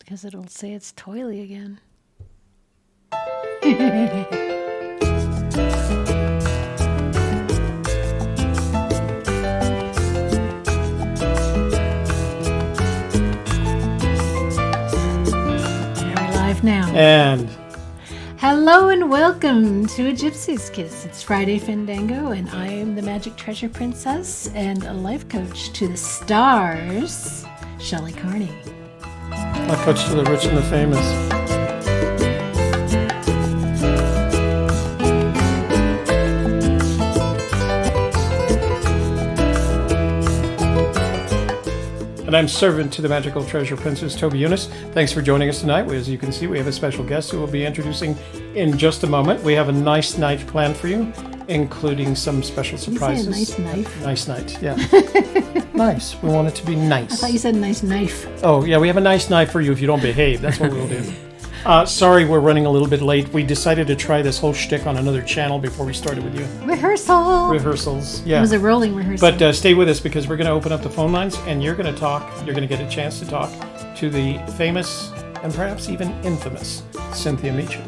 Because it'll say it's toily again. Now. And hello and welcome to A Gypsy's Kiss. It's Friday Fenndango, and I am the Magic Treasure Princess and a life coach to the stars, Shelley Carney. Life coach to the rich and the famous. And I'm servant to the Magical Treasure Princess, Toby Younis. Thanks for joining us tonight. As you can see, we have a special guest who we'll be introducing in just a moment. We have a nice night planned for you, including some special surprises. You say a nice knife? Nice night, yeah. Nice. We want it to be nice. I thought you said nice knife. Oh, yeah, we have a nice knife for you if you don't behave. That's what we'll do. Sorry, we're running a little bit late. We decided to try this whole shtick on another channel before we started with you. Rehearsals, yeah. It was a rolling rehearsal. But stay with us because we're going to open up the phone lines and you're going to talk. You're going to get a chance to talk to the famous and perhaps even infamous Cynthia Meacham.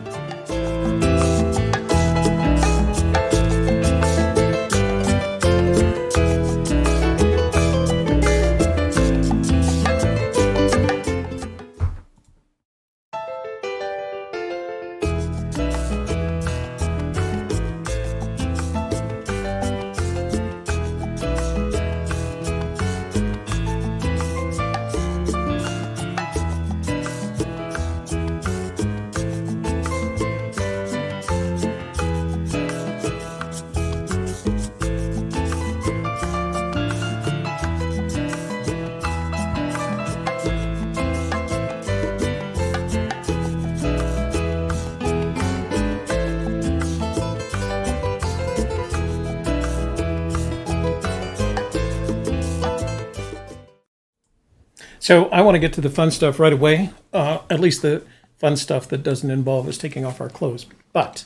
So I want to get to the fun stuff right away, at least the fun stuff that doesn't involve us taking off our clothes. But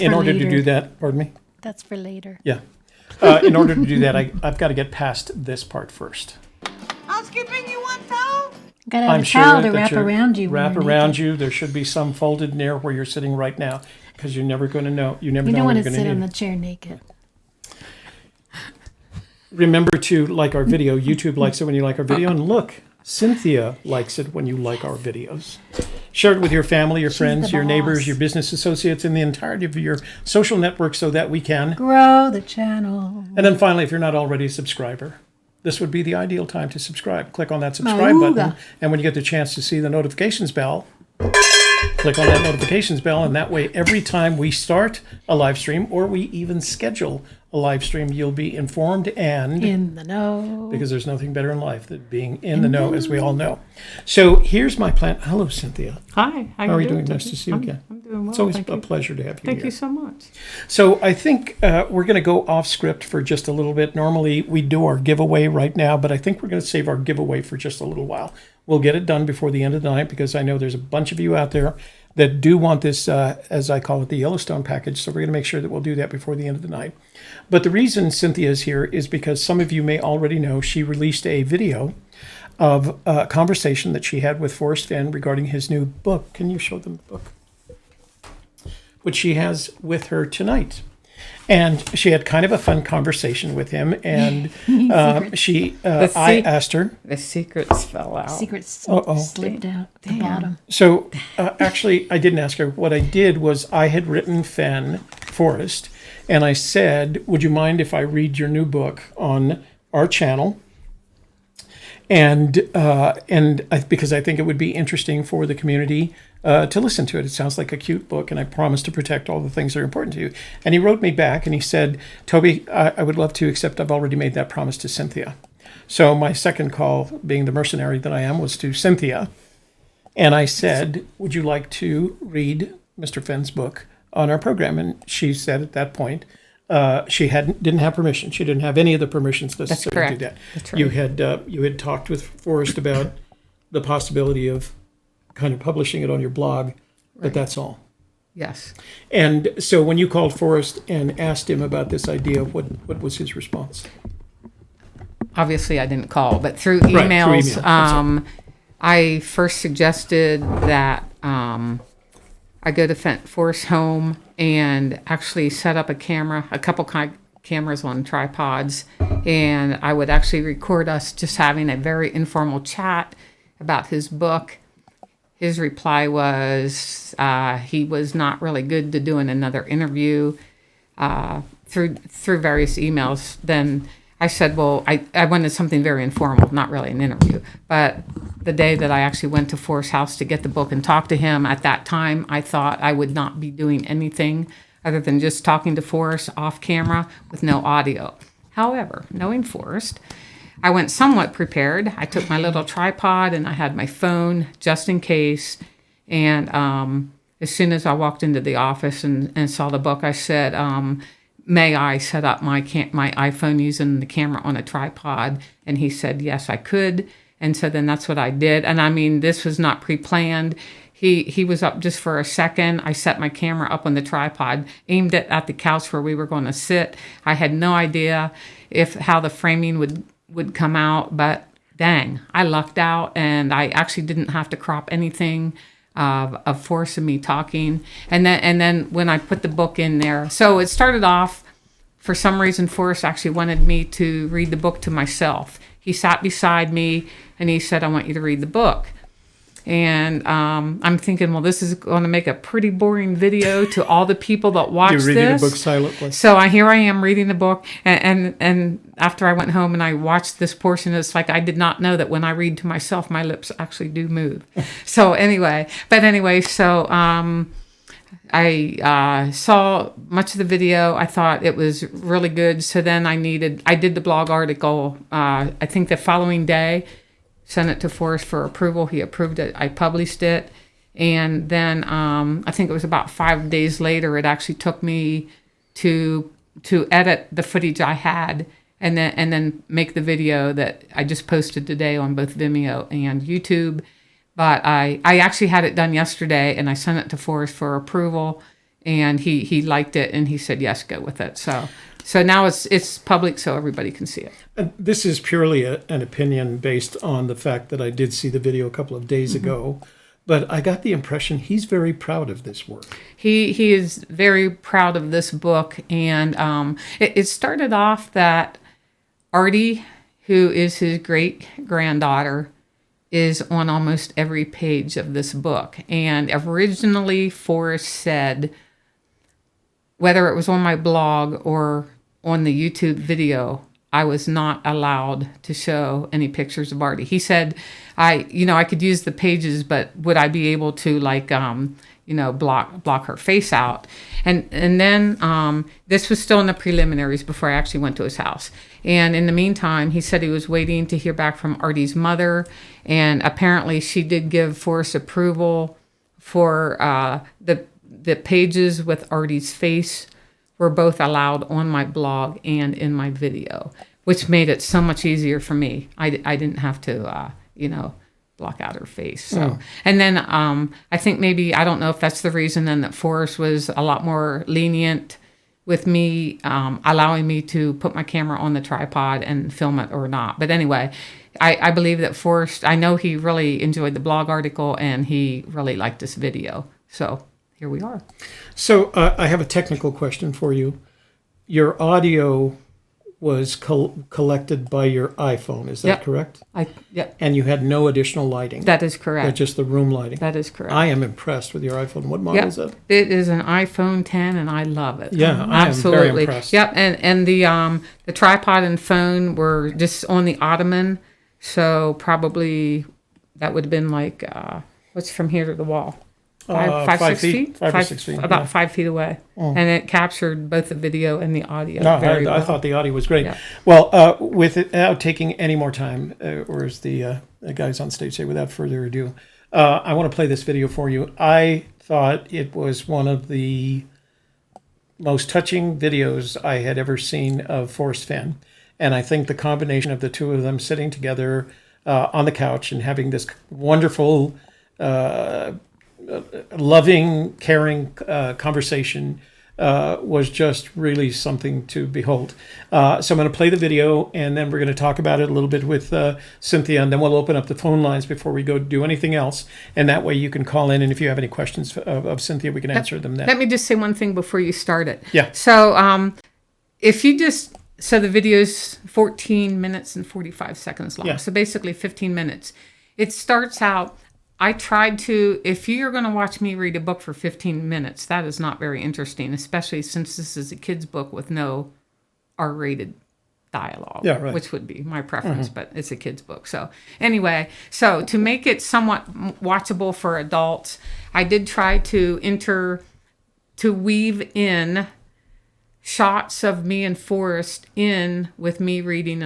in order to do that, pardon me? That's for later. Yeah. In order to do that, I've got to get past this part first. Housekeeping, you want towel? Got to have a towel to wrap around you. Wrap around you. There should be some folded near where you're sitting right now because you're never going to know. You never know don't when want you're to going to sit need on the chair naked. Remember to like our video. YouTube likes it when you like our video. And look, Cynthia likes it when you like our videos. Share it with your family, your friends, your neighbors, your business associates, and the entirety of your social network so that we can grow the channel. And then finally, if you're not already a subscriber, this would be the ideal time to subscribe. Click on that subscribe button. And when you get the chance to see the notifications bell, click on that notifications bell. And that way, every time we start a live stream or we even schedule a live stream, you'll be informed and in the know. Because there's nothing better in life than being in the know, as we all know. So here's my plan. Hello, Cynthia. Hi. How are you doing? Nice to see you again. I'm doing well. It's always a pleasure to have you here. Thank you so much. So I think we're going to go off script for just a little bit. Normally we do our giveaway right now, but I think we're going to save our giveaway for just a little while. We'll get it done before the end of the night because I know there's a bunch of you out there that do want this, as I call it, the Yellowstone package. So we're going to make sure that we'll do that before the end of the night. But the reason Cynthia is here is because some of you may already know she released a video of a conversation that she had with Forrest Fenn regarding his new book. Can you show them the book? Which she has with her tonight. And she had kind of a fun conversation with him. And I asked her. The secrets fell out. Secrets slipped out at the bottom. So actually, I didn't ask her. What I did was I had written Forrest, and I said, would you mind if I read your new book on our channel? And because I think it would be interesting for the community to listen to it. It sounds like a cute book, and I promise to protect all the things that are important to you. And he wrote me back, and he said, Toby, I would love to, except I've already made that promise to Cynthia. So my second call, being the mercenary that I am, was to Cynthia. And I said, would you like to read Mr. Fenn's book on our program? And she said at that point, she didn't have permission. She didn't have any of the permissions necessary to do that. That's right. You had talked with Forrest about the possibility of kind of publishing it on your blog, but that's all. Yes. And so when you called Forrest and asked him about this idea, what was his response? Obviously, I didn't call, but through emails, I first suggested that I go to Forrest's home and actually set up a couple cameras on tripods, and I would actually record us just having a very informal chat about his book. His reply was he was not really good to doing another interview through various emails. Then I said, well, I wanted something very informal, not really an interview. But the day that I actually went to Forrest's house to get the book and talk to him, at that time, I thought I would not be doing anything other than just talking to Forrest off camera with no audio. However, knowing Forrest, I went somewhat prepared. I took my little tripod and I had my phone just in case. And as soon as I walked into the office and saw the book, I said, may I set up my iPhone using the camera on a tripod? And he said, yes, I could. And so then that's what I did. And I mean, this was not pre-planned. He was up just for a second. I set my camera up on the tripod, aimed it at the couch where we were going to sit. I had no idea how the framing would come out, but dang, I lucked out, and I actually didn't have to crop anything of Forrest and me talking. And then when I put the book in there, so it started off, for some reason, Forrest actually wanted me to read the book to myself. He sat beside me and he said, I want you to read the book. And I'm thinking, well, this is going to make a pretty boring video to all the people that watch this. You're reading the book silently. So here I am reading the book. And after I went home and I watched this portion, it's like I did not know that when I read to myself, my lips actually do move. So anyway, I saw much of the video. I thought it was really good. So then I did the blog article, I think the following day, sent it to Forrest for approval. He approved it. I published it. And then I think it was about 5 days later, it actually took me to edit the footage I had and then make the video that I just posted today on both Vimeo and YouTube. But I actually had it done yesterday, and I sent it to Forrest for approval, and he liked it, and he said, yes, go with it. So now it's public, so everybody can see it. And this is purely an opinion based on the fact that I did see the video a couple of days ago, but I got the impression he's very proud of this work. He is very proud of this book, and it started off that Ardi, who is his great-granddaughter, is on almost every page of this book. And originally, Forrest said, whether it was on my blog or on the YouTube video, I was not allowed to show any pictures of Ardi. He said, I could use the pages, but would I be able to block her face out? And then this was still in the preliminaries before I actually went to his house. And in the meantime, he said he was waiting to hear back from Ardi's mother, and apparently she did give Forrest approval for the pages with Ardi's face were both allowed on my blog and in my video, which made it so much easier for me. I didn't have to, block out her face. So, And then I think maybe, I don't know if that's the reason then that Forrest was a lot more lenient with me, allowing me to put my camera on the tripod and film it or not. But anyway, I believe that Forrest, I know he really enjoyed the blog article and he really liked this video. So here we are. So I have a technical question for you. Your audio was collected by your iPhone, is that correct? Yep. And you had no additional lighting? That is correct. Just the room lighting? That is correct. I am impressed with your iPhone. What model is that? It is an iPhone 10, and I love it. Yeah, absolutely. I am very impressed. Yep, and the tripod and phone were just on the ottoman, so probably that would have been like, what's from here to the wall? 5 feet? 5 or 6 feet. About 5 feet away. And it captured both the video and the audio. No, very well. I thought the audio was great. Yeah. Well, without taking any more time, or as the guys on stage say, without further ado, I want to play this video for you. I thought it was one of the most touching videos I had ever seen of Forrest Fenn. And I think the combination of the two of them sitting together on the couch and having this wonderful loving, caring conversation was just really something to behold. So I'm going to play the video, and then we're going to talk about it a little bit with Cynthia, and then we'll open up the phone lines before we go do anything else. And that way you can call in, and if you have any questions of Cynthia, we can answer them then. Let me just say one thing before you start it. Yeah. So if you just, so the video's 14 minutes and 45 seconds long. Yeah. So basically 15 minutes. It starts out, I tried to, if you're going to watch me read a book for 15 minutes, that is not very interesting, especially since this is a kid's book with no R-rated dialogue, Yeah, right. which would be my preference, but it's a kid's book. So anyway, so to make it somewhat watchable for adults, I did try to weave in shots of me and Forrest in with me reading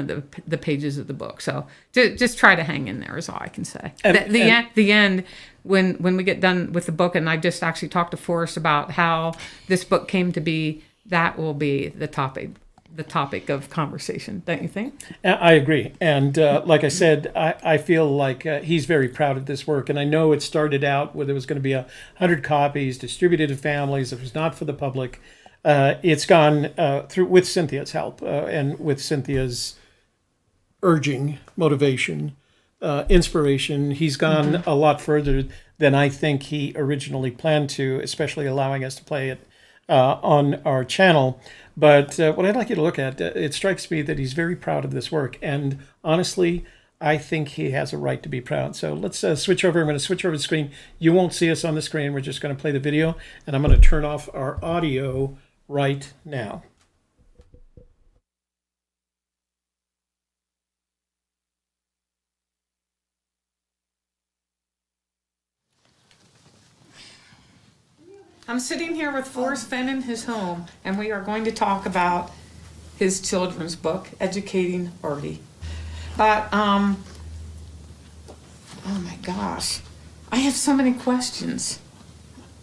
the pages of the book. So just try to hang in there is all I can say. The end, when we get done with the book, and I just actually talked to Forrest about how this book came to be, that will be the topic of conversation, don't you think? I agree. And like I said, I feel like he's very proud of this work. And I know it started out where there was going to be 100 copies distributed to families. It was not for the public. It's gone through with Cynthia's help and with Cynthia's urging, motivation, inspiration. He's gone a lot further than I think he originally planned to, especially allowing us to play it on our channel. But what I'd like you to look at, it strikes me that he's very proud of this work. And honestly, I think he has a right to be proud. So let's switch over. I'm going to switch over the screen. You won't see us on the screen. We're just going to play the video. And I'm going to turn off our audio right now. I'm sitting here with Forrest Fenn in his home, and we are going to talk about his children's book, Educating Ardi. But, oh my gosh, I have so many questions.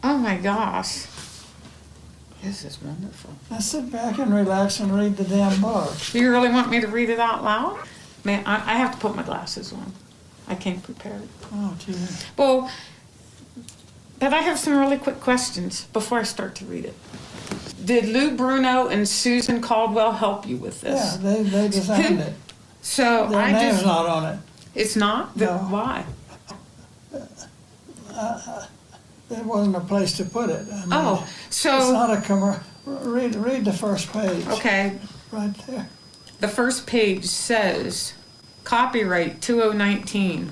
Oh my gosh. This is wonderful. Now sit back and relax and read the damn book. Do you really want me to read it out loud? Man, I have to put my glasses on. I can't prepare it. Oh, gee. Well, but I have some really quick questions before I start to read it. Did Lou Bruno and Susan Caldwell help you with this? Yeah, they designed it. So Their I name's just, not on it. it's not? No. Why? There wasn't a place to put it. I mean, Oh, it's so, not a commercial. Read the first page. okay. Right there. The first page says, copyright 2019.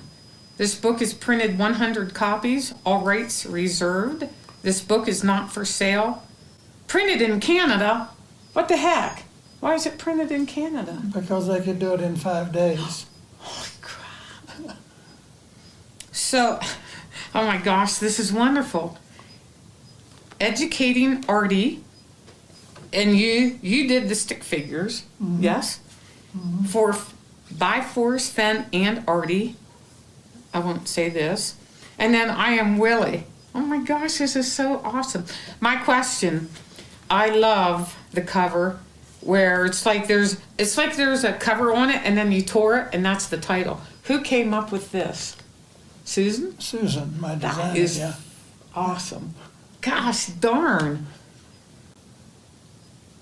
This book is printed 100 copies, all rights reserved. This book is not for sale. Printed in Canada? What the heck? Why is it printed in Canada? Because they could do it in 5 days. Holy crap. So, oh my gosh, this is wonderful. Educating Ardi, and you did the stick figures, yes? By Forrest Fenn and Ardi. I won't say this. And then I Am Willie. Oh my gosh, this is so awesome. My question, I love the cover where it's like there's a cover on it and then you tore it and that's the title. Who came up with this? Susan? Susan, my That designer, is yeah. awesome. Gosh darn.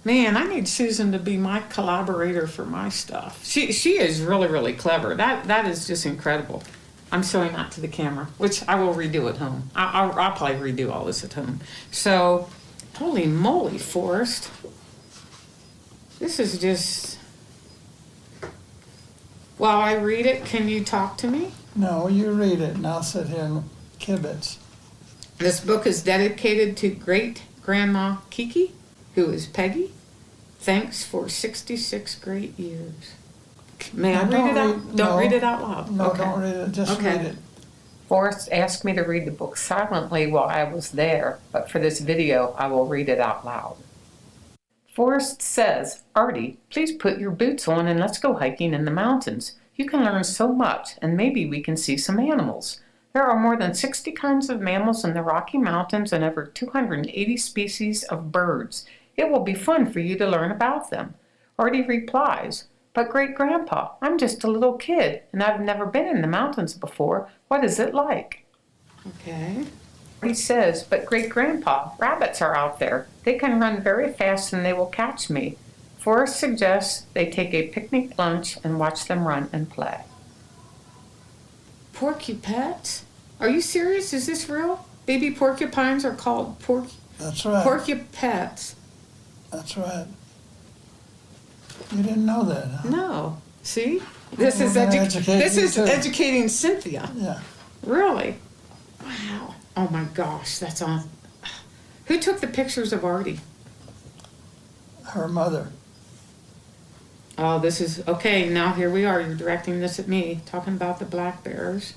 Man, I need Susan to be my collaborator for my stuff. She is really, really clever. That is just incredible. I'm showing that to the camera, which I will redo at home. I'll probably redo all this at home. So, holy moly, Forrest. This is just... While I read it, can you talk to me? No, you read it and I'll sit here and kibitz. This book is dedicated to great-grandma Kiki, who is Peggy. Thanks for 66 great years. May I No, read it out? no. Don't read it out loud. No, Okay. don't read it, just Okay. read it. Forrest asked me to read the book silently while I was there, but for this video, I will read it out loud. Forrest says, Ardi, please put your boots on and let's go hiking in the mountains. You can learn so much, and maybe we can see some animals. There are more than 60 kinds of mammals in the Rocky Mountains and over 280 species of birds. It will be fun for you to learn about them. Ardi replies, but great-grandpa, I'm just a little kid, and I've never been in the mountains before. What is it like? Okay. He says, but great grandpa, rabbits are out there. They can run very fast and they will catch me. Forrest suggests they take a picnic lunch and watch them run and play. Porcupets? Are you serious? Is this real? Baby porcupines are called That's right. porcupets. That's right. You didn't know that, huh? No. See? This is We're gonna educate this you is too. educating Cynthia. Yeah. Really? Wow. Oh my gosh, that's on. Who took the pictures of Ardi? Her mother. Oh, this is okay. Now here we are. You're directing this at me, talking about the black bears.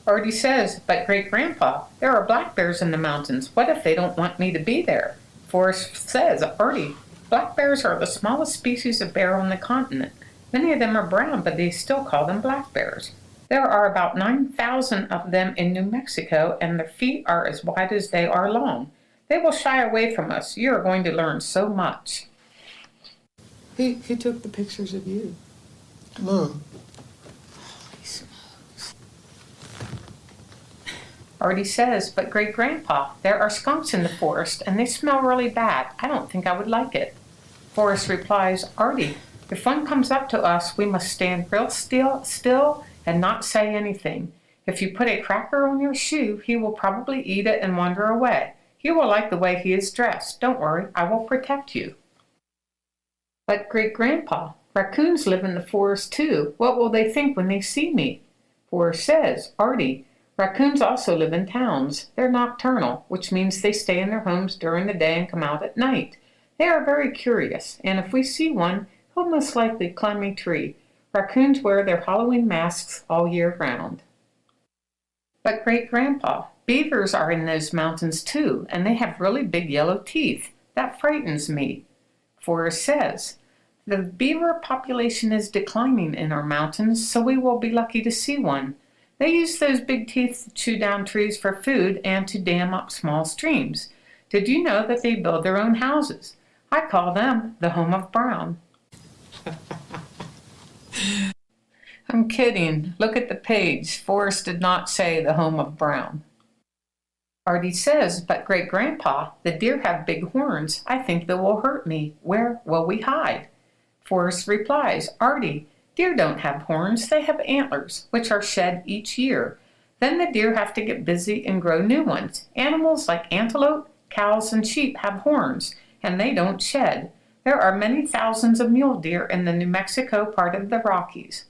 Ardi says, but great grandpa, there are black bears in the mountains. What if they don't want me to be there? Forrest says, Ardi, black bears are the smallest species of bear on the continent. Many of them are brown, but they still call them black bears. There are about 9,000 of them in New Mexico, and their feet are as wide as they are long. They will shy away from us. You are going to learn so much. Who took the pictures of you? Lou. Ardi says, but great grandpa, there are skunks in the forest and they smell really bad. I don't think I would like it. Forrest replies, Ardi, if one comes up to us, we must stand real still and not say anything. If you put a cracker on your shoe, he will probably eat it and wander away. You will like the way he is dressed. Don't worry, I will protect you. But great grandpa, raccoons live in the forest too. What will they think when they see me? Forrest says, Ardi, raccoons also live in towns. They're nocturnal, which means they stay in their homes during the day and come out at night. They are very curious, and if we see one, he'll most likely climb a tree. Raccoons wear their Halloween masks all year round. But great grandpa, beavers are in those mountains too, and they have really big yellow teeth. That frightens me. Forrest says, the beaver population is declining in our mountains, so we will be lucky to see one. They use those big teeth to chew down trees for food and to dam up small streams. Did you know that they build their own houses? I call them the home of Brown. I'm kidding. Look at the page. Forrest did not say the home of Brown. Ardi says, but great grandpa, the deer have big horns. I think they will hurt me. Where will we hide? Forrest replies, Ardi, deer don't have horns, they have antlers, which are shed each year. Then the deer have to get busy and grow new ones. Animals like antelope, cows, and sheep have horns, and they don't shed. There are many thousands of mule deer in the New Mexico part of the Rockies.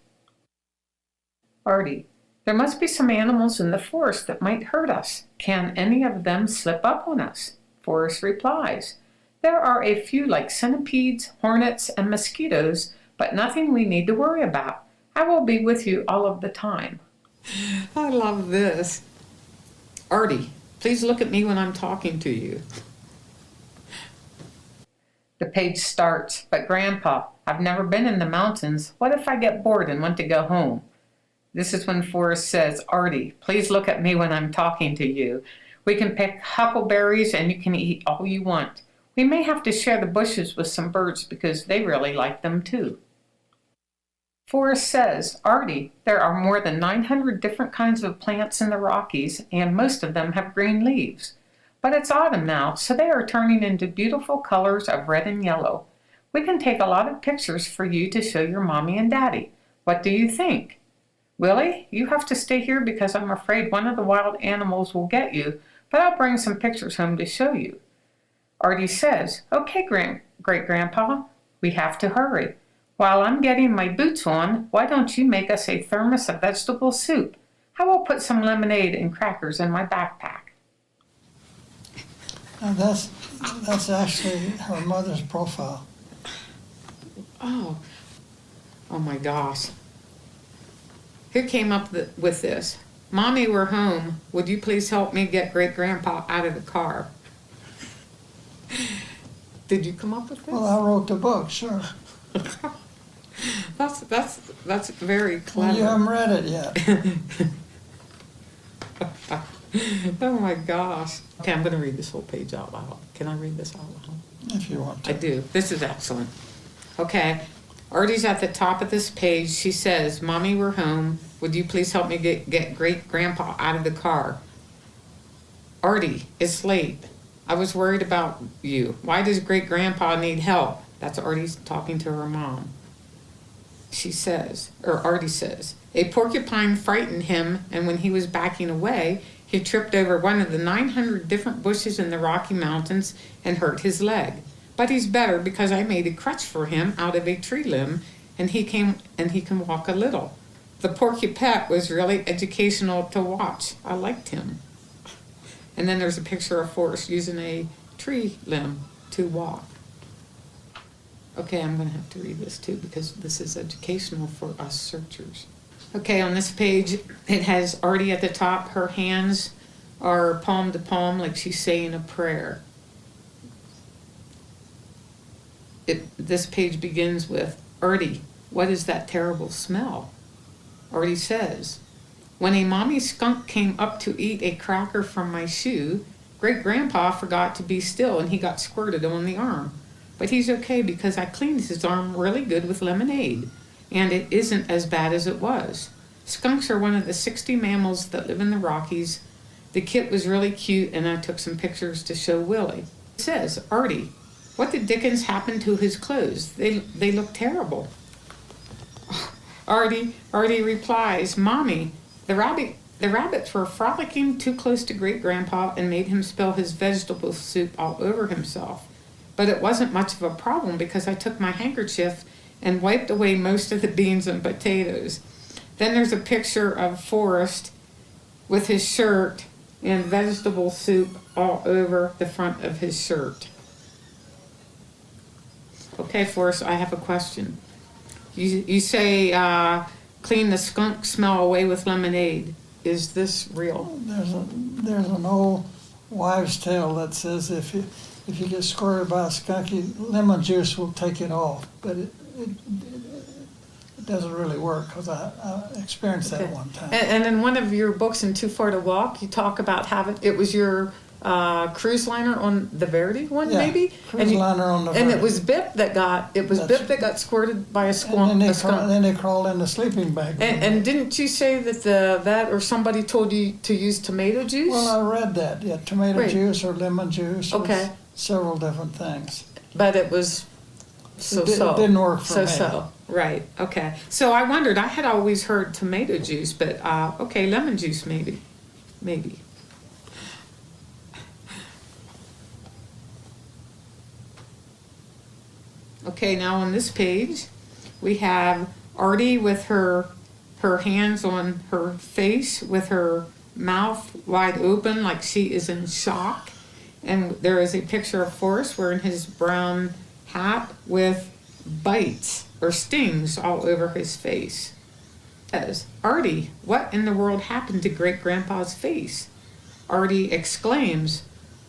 Ardi, there must be some animals in the forest that might hurt us. Can any of them slip up on us? Forrest replies, there are a few like centipedes, hornets, and mosquitoes, but nothing we need to worry about. I will be with you all of the time. I love this. Ardi, please look at me when I'm talking to you. The page starts, but Grandpa, I've never been in the mountains. What if I get bored and want to go home? This is when Forrest says, Ardi, please look at me when I'm talking to you. We can pick huckleberries and you can eat all you want. We may have to share the bushes with some birds because they really like them too. Forrest says, Ardi, there are more than 900 different kinds of plants in the Rockies, and most of them have green leaves. But it's autumn now, so they are turning into beautiful colors of red and yellow. We can take a lot of pictures for you to show your mommy and daddy. What do you think? Willie, you have to stay here because I'm afraid one of the wild animals will get you, but I'll bring some pictures home to show you. Ardi says, okay, Great-Grandpa, we have to hurry. While I'm getting my boots on, why don't you make us a thermos of vegetable soup? I will put some lemonade and crackers in my backpack. Now that's actually her mother's profile. Oh my gosh. Who came up with this? Mommy, we're home. Would you please help me get Great-Grandpa out of the car? Did you come up with this? Well, I wrote the book, sure. That's very clever. Well, you haven't read it yet. Oh my gosh. Okay, I'm going to read this whole page out loud. Can I read this out loud? If you want to. I do. This is excellent. Okay. Ardi's at the top of this page. She says, Mommy, we're home. Would you please help me get Great-Grandpa out of the car? Ardi, it's late. I was worried about you. Why does great grandpa need help? That's Ardi talking to her mom. She says, or Ardi says, a porcupine frightened him, and when he was backing away, he tripped over one of the 900 different bushes in the Rocky Mountains and hurt his leg. But he's better because I made a crutch for him out of a tree limb, and he can walk a little. The porcupine was really educational to watch. I liked him. And then there's a picture of Forrest using a tree limb to walk. Okay, I'm going to have to read this too because this is educational for us searchers. Okay, on this page, it has Ardi at the top. Her hands are palm to palm like she's saying a prayer. This page begins with, Ardi, what is that terrible smell? Ardi says, when a mommy skunk came up to eat a cracker from my shoe, great grandpa forgot to be still and he got squirted on the arm. But he's okay because I cleaned his arm really good with lemonade, and it isn't as bad as it was. Skunks are one of the 60 mammals that live in the Rockies. The kit was really cute, and I took some pictures to show Willie. It says, Ardi, what the dickens happened to his clothes? They look terrible. Ardi replies, Mommy, the rabbits were frolicking too close to great grandpa and made him spill his vegetable soup all over himself. But it wasn't much of a problem because I took my handkerchief and wiped away most of the beans and potatoes. Then there's a picture of Forrest with his shirt and vegetable soup all over the front of his shirt. Okay, Forrest, I have a question. You say clean the skunk smell away with lemonade. Is this real? There's an old wives' tale that says if you get squirted by a skunk, lemon juice will take it off. But it doesn't really work because I experienced that one time. And in one of your books, In Too Far to Walk, you talk about it was your cruise liner on the Blvd one, maybe? Cruise liner on the Blvd. And it was Bip that got squirted by a skunk. And then they crawled in the sleeping bag. And didn't you say that the vet or somebody told you to use tomato juice? Well, I read that. Yeah, tomato juice or lemon juice. Okay. Several different things. But it was so. It didn't work for me. So. Right. Okay. So I wondered. I had always heard tomato juice, but okay, lemon juice maybe. Okay, now on this page, we have Ardi with her hands on her face with her mouth wide open like she is in shock. And there is a picture of Forrest wearing his brown hat with bites or stings all over his face. It says, Ardi, what in the world happened to great grandpa's face? Ardi exclaims,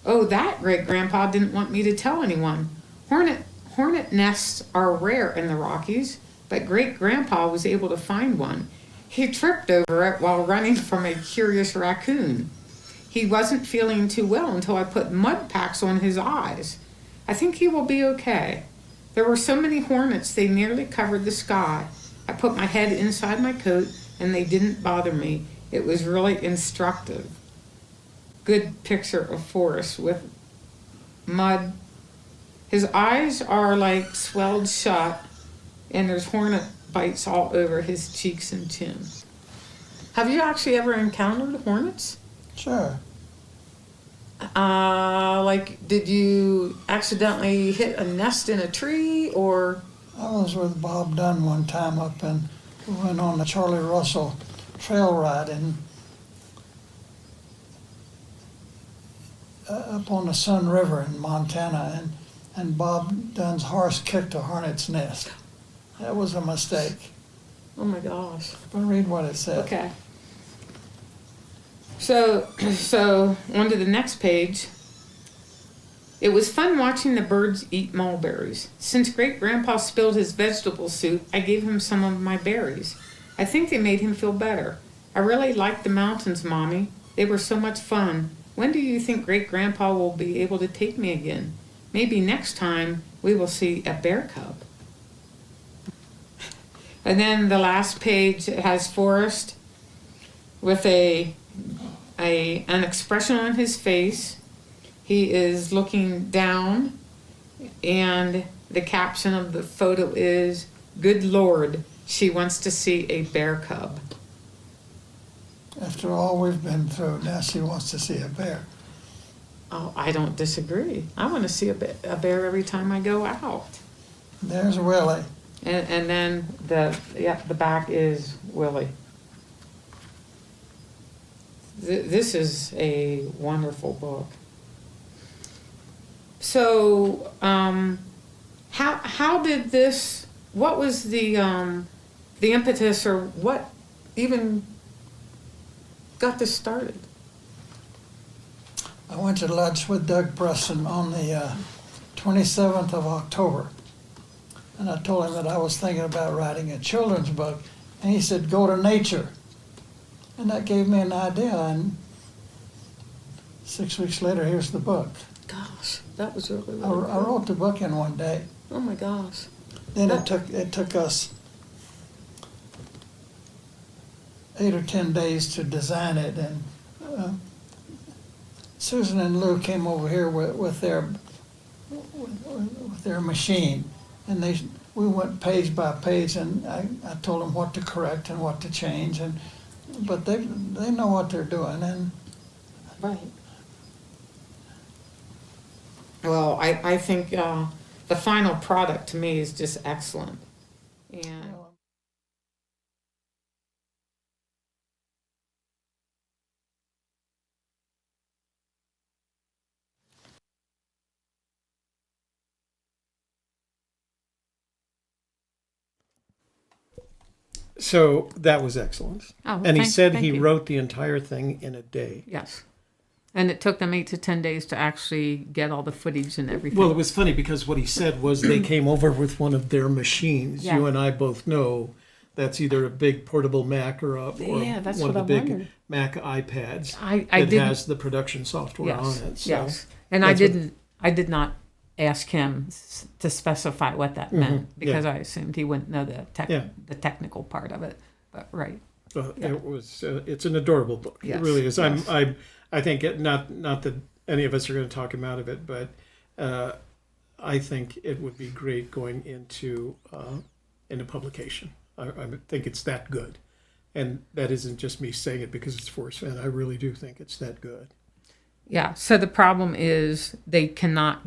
oh, that great grandpa didn't want me to tell anyone. Hornet nests are rare in the Rockies, but great grandpa was able to find one. He tripped over it while running from a curious raccoon. He wasn't feeling too well until I put mud packs on his eyes. I think he will be okay. There were so many hornets they nearly covered the sky. I put my head inside my coat and they didn't bother me. It was really instructive. Good picture of Forrest with mud. His eyes are like swelled shut and there's hornet bites all over his cheeks and chin. Have you actually ever encountered hornets? Sure. Did you accidentally hit a nest in a tree or? I was with Bob Dunn one time we went on the Charlie Russell trail ride up on the Sun River in Montana, and Bob Dunn's horse kicked a hornet's nest. That was a mistake. Oh my gosh. But read what it said. Okay. So on to the next page. It was fun watching the birds eat mulberries. Since great grandpa spilled his vegetable soup, I gave him some of my berries. I think they made him feel better. I really liked the mountains, Mommy. They were so much fun. When do you think great grandpa will be able to take me again? Maybe next time we will see a bear cub. And then the last page has Forrest with a an expression on his face. He is looking down, and the caption of the photo is, "Good Lord, she wants to see a bear cub." After all we've been through, now she wants to see a bear. Oh, I don't disagree. I want to see a bear every time I go out. There's Willie. And then the back is Willie. This is a wonderful book. So, how did this? What was the impetus, or what even got this started? I went to lunch with Doug Preston on the 27th of October. And I told him that I was thinking about writing a children's book. And he said, go to nature. And that gave me an idea. And 6 weeks later, here's the book. Gosh, that was really I wrote the book in one day. Oh my gosh. Then it took us 8 or 10 days to design it. And Susan and Lou came over here with their machine, and we went page by page, and I told them what to correct and what to change, but they know what they're doing, and Right. Well, I think the final product to me is just excellent, and. So that was excellent. Oh, well, and he said thank he you. wrote the entire thing in a day. Yes. And it took them 8 to 10 days to actually get all the footage and everything. Well, it was funny because what he said was they came over with one of their machines. Yeah. You and I both know that's either a big portable Mac or that's one of what the I big wondered. Mac iPads I that didn't- has the production software Yes, on it. So yes. And I that's what- did not ask him to specify what that meant, because I assumed he wouldn't know the technical part of it. But right. It was. It's an adorable book. Yes, It really is. yes. I think not that any of us are going to talk him out of it, but I think it would be great going into publication. I think it's that good, and that isn't just me saying it because it's Forrest Fenn. I really do think it's that good. Yeah. So the problem is they cannot.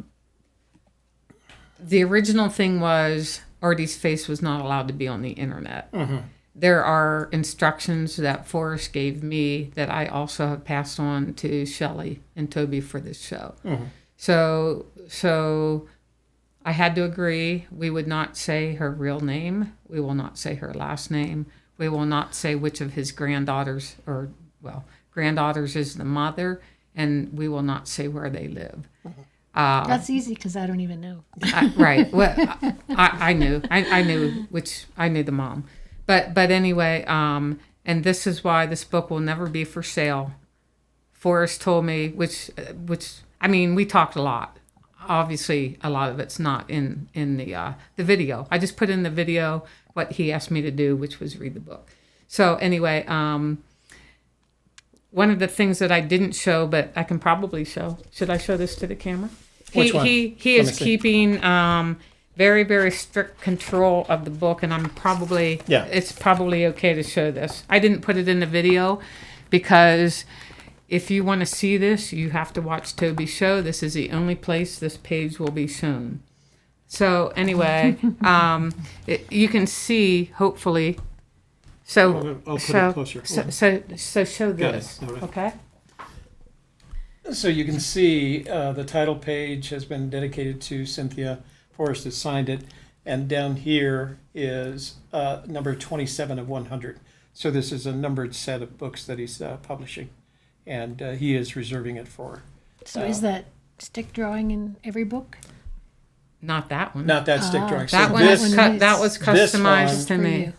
The original thing was Ardi's face was not allowed to be on the internet. Mm-hmm. There are instructions that Forrest gave me that I also have passed on to Shelley and Toby for this show. Mm-hmm. So I had to agree. We would not say her real name. We will not say her last name. We will not say which of his granddaughters granddaughters is the mother, and we will not say where they live. That's easy because I don't even know. Right. Well, I knew. I knew the mom. But anyway, and this is why this book will never be for sale. Forrest told me, which I mean, we talked a lot. Obviously, a lot of it's not in the video. I just put in the video what he asked me to do, which was read the book. So anyway, one of the things that I didn't show, but I can probably show. Should I show this to the camera? Which one? He Let me is see. keeping very, very strict control of the book, and it's probably okay to show this. I didn't put it in the video because if you want to see this, you have to watch Toby's show. This is the only place this page will be shown. So anyway, you can see, hopefully. So I'll put it closer. So show Got this, it. All right. okay? So you can see the title page has been dedicated to Cynthia. Forrest has signed it, and down here is number 27 of 100. So this is a numbered set of books that he's publishing, and he is reserving it for. So is that stick drawing in every book? Not that one. Not that stick drawing. that so one this, is- that was this customized one- to For me. you.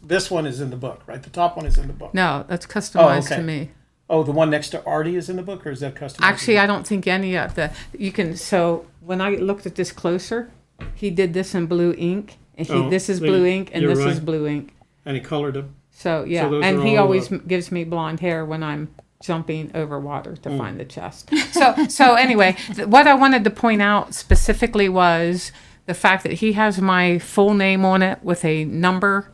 this one is in the book, right? The top one is in the book. No, that's customized okay. to me. Oh, the one next to Ardi is in the book, or is that customized? Actually, I don't think any of so when I looked at this closer, he did this in blue ink, and this is blue ink, and you're this is right. blue ink. And he colored them. So yeah, those and are he all, always gives me blonde hair when I'm jumping over water to find the chest. So anyway, what I wanted to point out specifically was the fact that he has my full name on it with a number.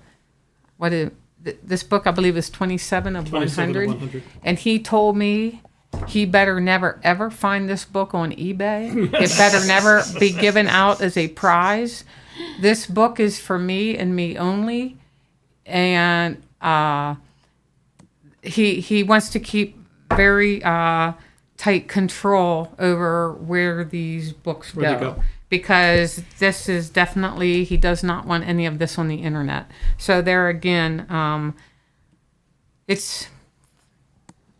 This book, I believe, is 27 of 100. And he told me he better never, ever find this book on eBay. It better never be given out as a prize. This book is for me and me only. And he wants to keep very tight control over where these books go. Because this is definitely, he does not want any of this on the internet. So there again,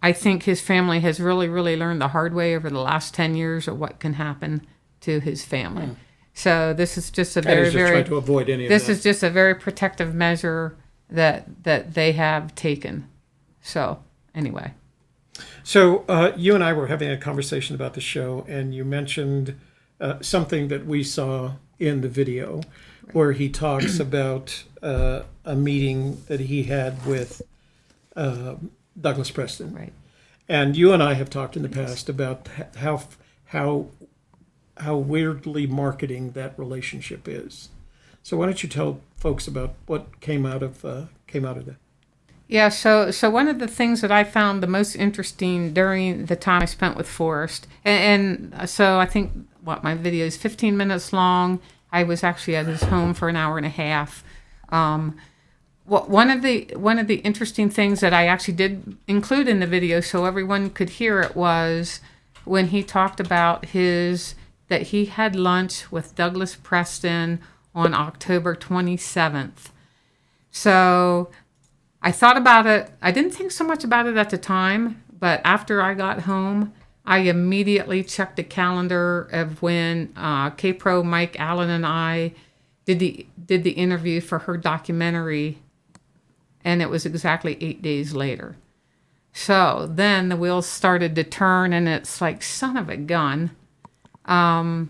I think his family has really, really learned the hard way over the last 10 years of what can happen to his family. So this is just a very, trying to avoid any of this that. is just a very protective measure that they have taken. So anyway. So you and I were having a conversation about the show, and you mentioned something that we saw in the video where he talks about a meeting that he had with Douglas Preston. Right. And you and I have talked in the past about how weirdly marketing that relationship is. So why don't you tell folks about what came out of that? Yeah, so one of the things that I found the most interesting during the time I spent with Forrest, and so I think my video is 15 minutes long. I was actually at his home for an hour and a half. One of the interesting things that I actually did include in the video so everyone could hear it was when he talked about that he had lunch with Douglas Preston on October 27th. So I thought about it. I didn't think so much about it at the time, but after I got home, I immediately checked the calendar of when K-Pro, Mike, Allen, and I did the interview for her documentary, and it was exactly 8 days later. So then the wheels started to turn, and it's like, son of a gun. I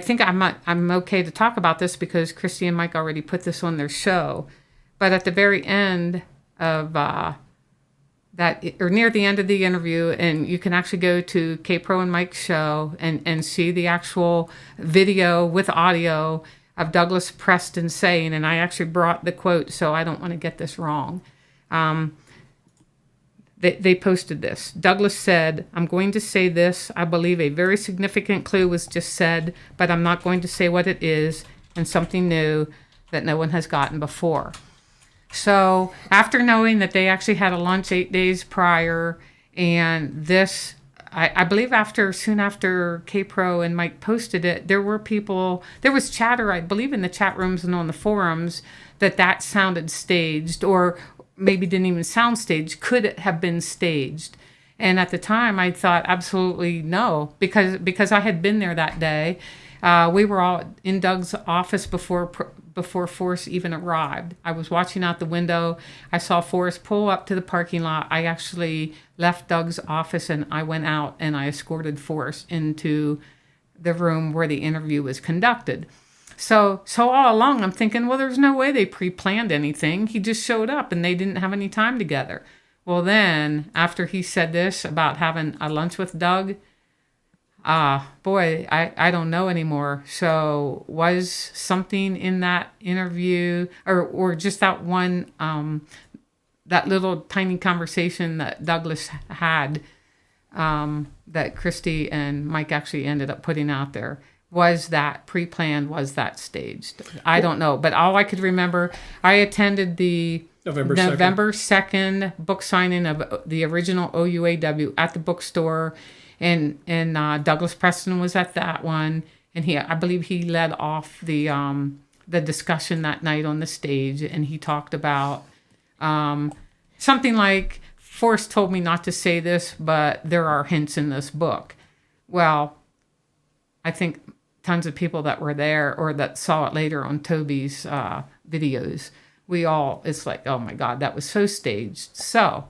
think I'm okay to talk about this because Christy and Mike already put this on their show. But at the very end of that, or near the end of the interview, and you can actually go to K-Pro and Mike's show and see the actual video with audio of Douglas Preston saying, and I actually brought the quote, so I don't want to get this wrong. They posted this. Douglas said, "I'm going to say this. I believe a very significant clue was just said, but I'm not going to say what it is, and something new that no one has gotten before." So after knowing that they actually had a lunch 8 days prior, and this, I believe soon after K-Pro and Mike posted it, there was chatter, I believe in the chat rooms and on the forums, that sounded staged, or maybe didn't even sound staged. Could it have been staged? And at the time I thought absolutely no, because I had been there that day. We were all in Doug's office before Forrest even arrived. I was watching out the window. I saw Forrest pull up to the parking lot. I actually left Doug's office and I went out and I escorted Forrest into the room where the interview was conducted. So all along I'm thinking, well, there's no way they pre-planned anything. He just showed up and they didn't have any time together. Well, then after he said this about having a lunch with Doug, boy, I don't know anymore. So was something in that interview or just that one, that little tiny conversation that Douglas had, that Christy and Mike actually ended up putting out there, was that pre-planned? Was that staged? I don't know. But all I could remember, I attended the November 2nd book signing of the original OUAW at the bookstore. And Douglas Preston was at that one, and I believe he led off the discussion that night on the stage, and he talked about something like, Forrest told me not to say this, but there are hints in this book. Well, I think tons of people that were there or that saw it later on Toby's videos, it's like, oh my God, that was so staged. So,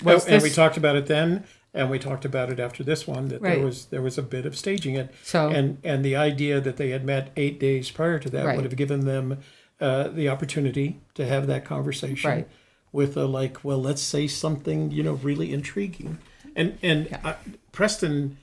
and we talked about it then. And we talked about it after this one, that right. there was a bit of staging it. So, and the idea that they had met 8 days prior to that right. would have given them the opportunity to have that conversation. Right. with a like, well, let's say something, really intriguing. And Preston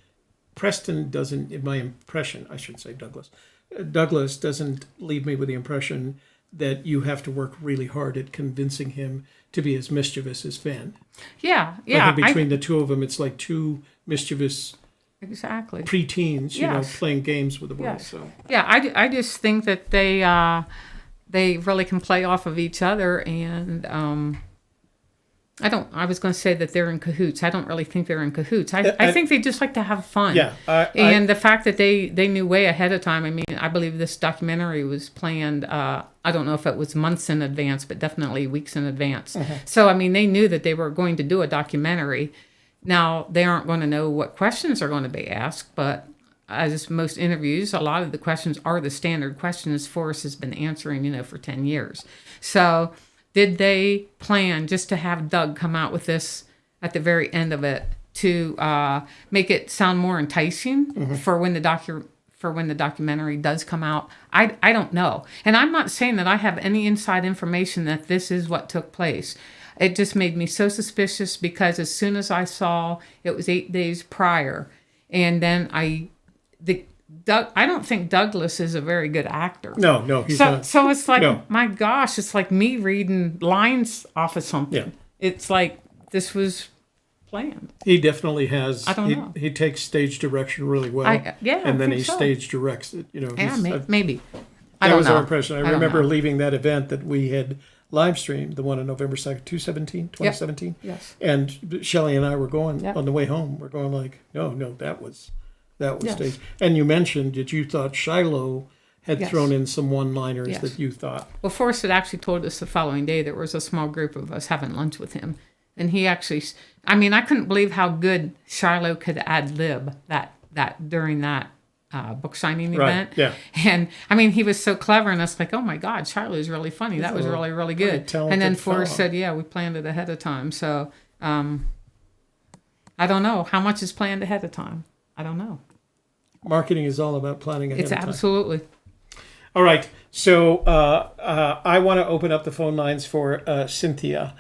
doesn't, in my impression, I should say Douglas doesn't leave me with the impression that you have to work really hard at convincing him to be as mischievous as Fenn. Yeah. I think between the two of them, it's like two mischievous Exactly. preteens, playing games with the world. Yes. So Yeah, I just think that they really can play off of each other, and I was going to say that they're in cahoots. I don't really think they're in cahoots. I think they just like to have fun. Yeah. The fact that they knew way ahead of time. I mean, I believe this documentary was planned, I don't know if it was months in advance, but definitely weeks in advance. So, I mean, they knew that they were going to do a documentary. Now, they aren't going to know what questions are going to be asked, but as most interviews, a lot of the questions are the standard questions Forrest has been answering, for 10 years. So did they plan just to have Doug come out with this at the very end of it to make it sound more enticing for when the documentary does come out? I don't know. And I'm not saying that I have any inside information that this is what took place. It just made me so suspicious because as soon as I saw it was 8 days prior, and then I don't think Douglas is a very good actor. No, he's not. So it's like, No. my gosh, it's like me reading lines off of something. Yeah. It's like this was planned. He definitely has. I don't know. He takes stage direction really well. I and then think he so. stage directs it. Yeah, maybe. I That don't was know. our impression. I don't remember know. leaving that event that we had live streamed, the one on November 2nd, 2017. Yes. And Shelley and I were going Yep. on the way home. We're going like, no, that was Yes. staged. And you mentioned that you thought Shiloh had Yes. thrown in some one-liners Yes. that you thought. Well, Forrest had actually told us the following day there was a small group of us having lunch with him. And he actually, I mean, I couldn't believe how good Shiloh could ad-lib that during that book signing event. Yeah. And, I mean, he was so clever, and it's like, oh, my God, Shiloh's really funny. That was really, really very good. talented And then Forrest fellow. said, yeah, we planned it ahead of time. So, I don't know. How much is planned ahead of time? I don't know. Marketing is all about planning ahead It's of time. absolutely. All right. So I want to open up the phone lines for Cynthia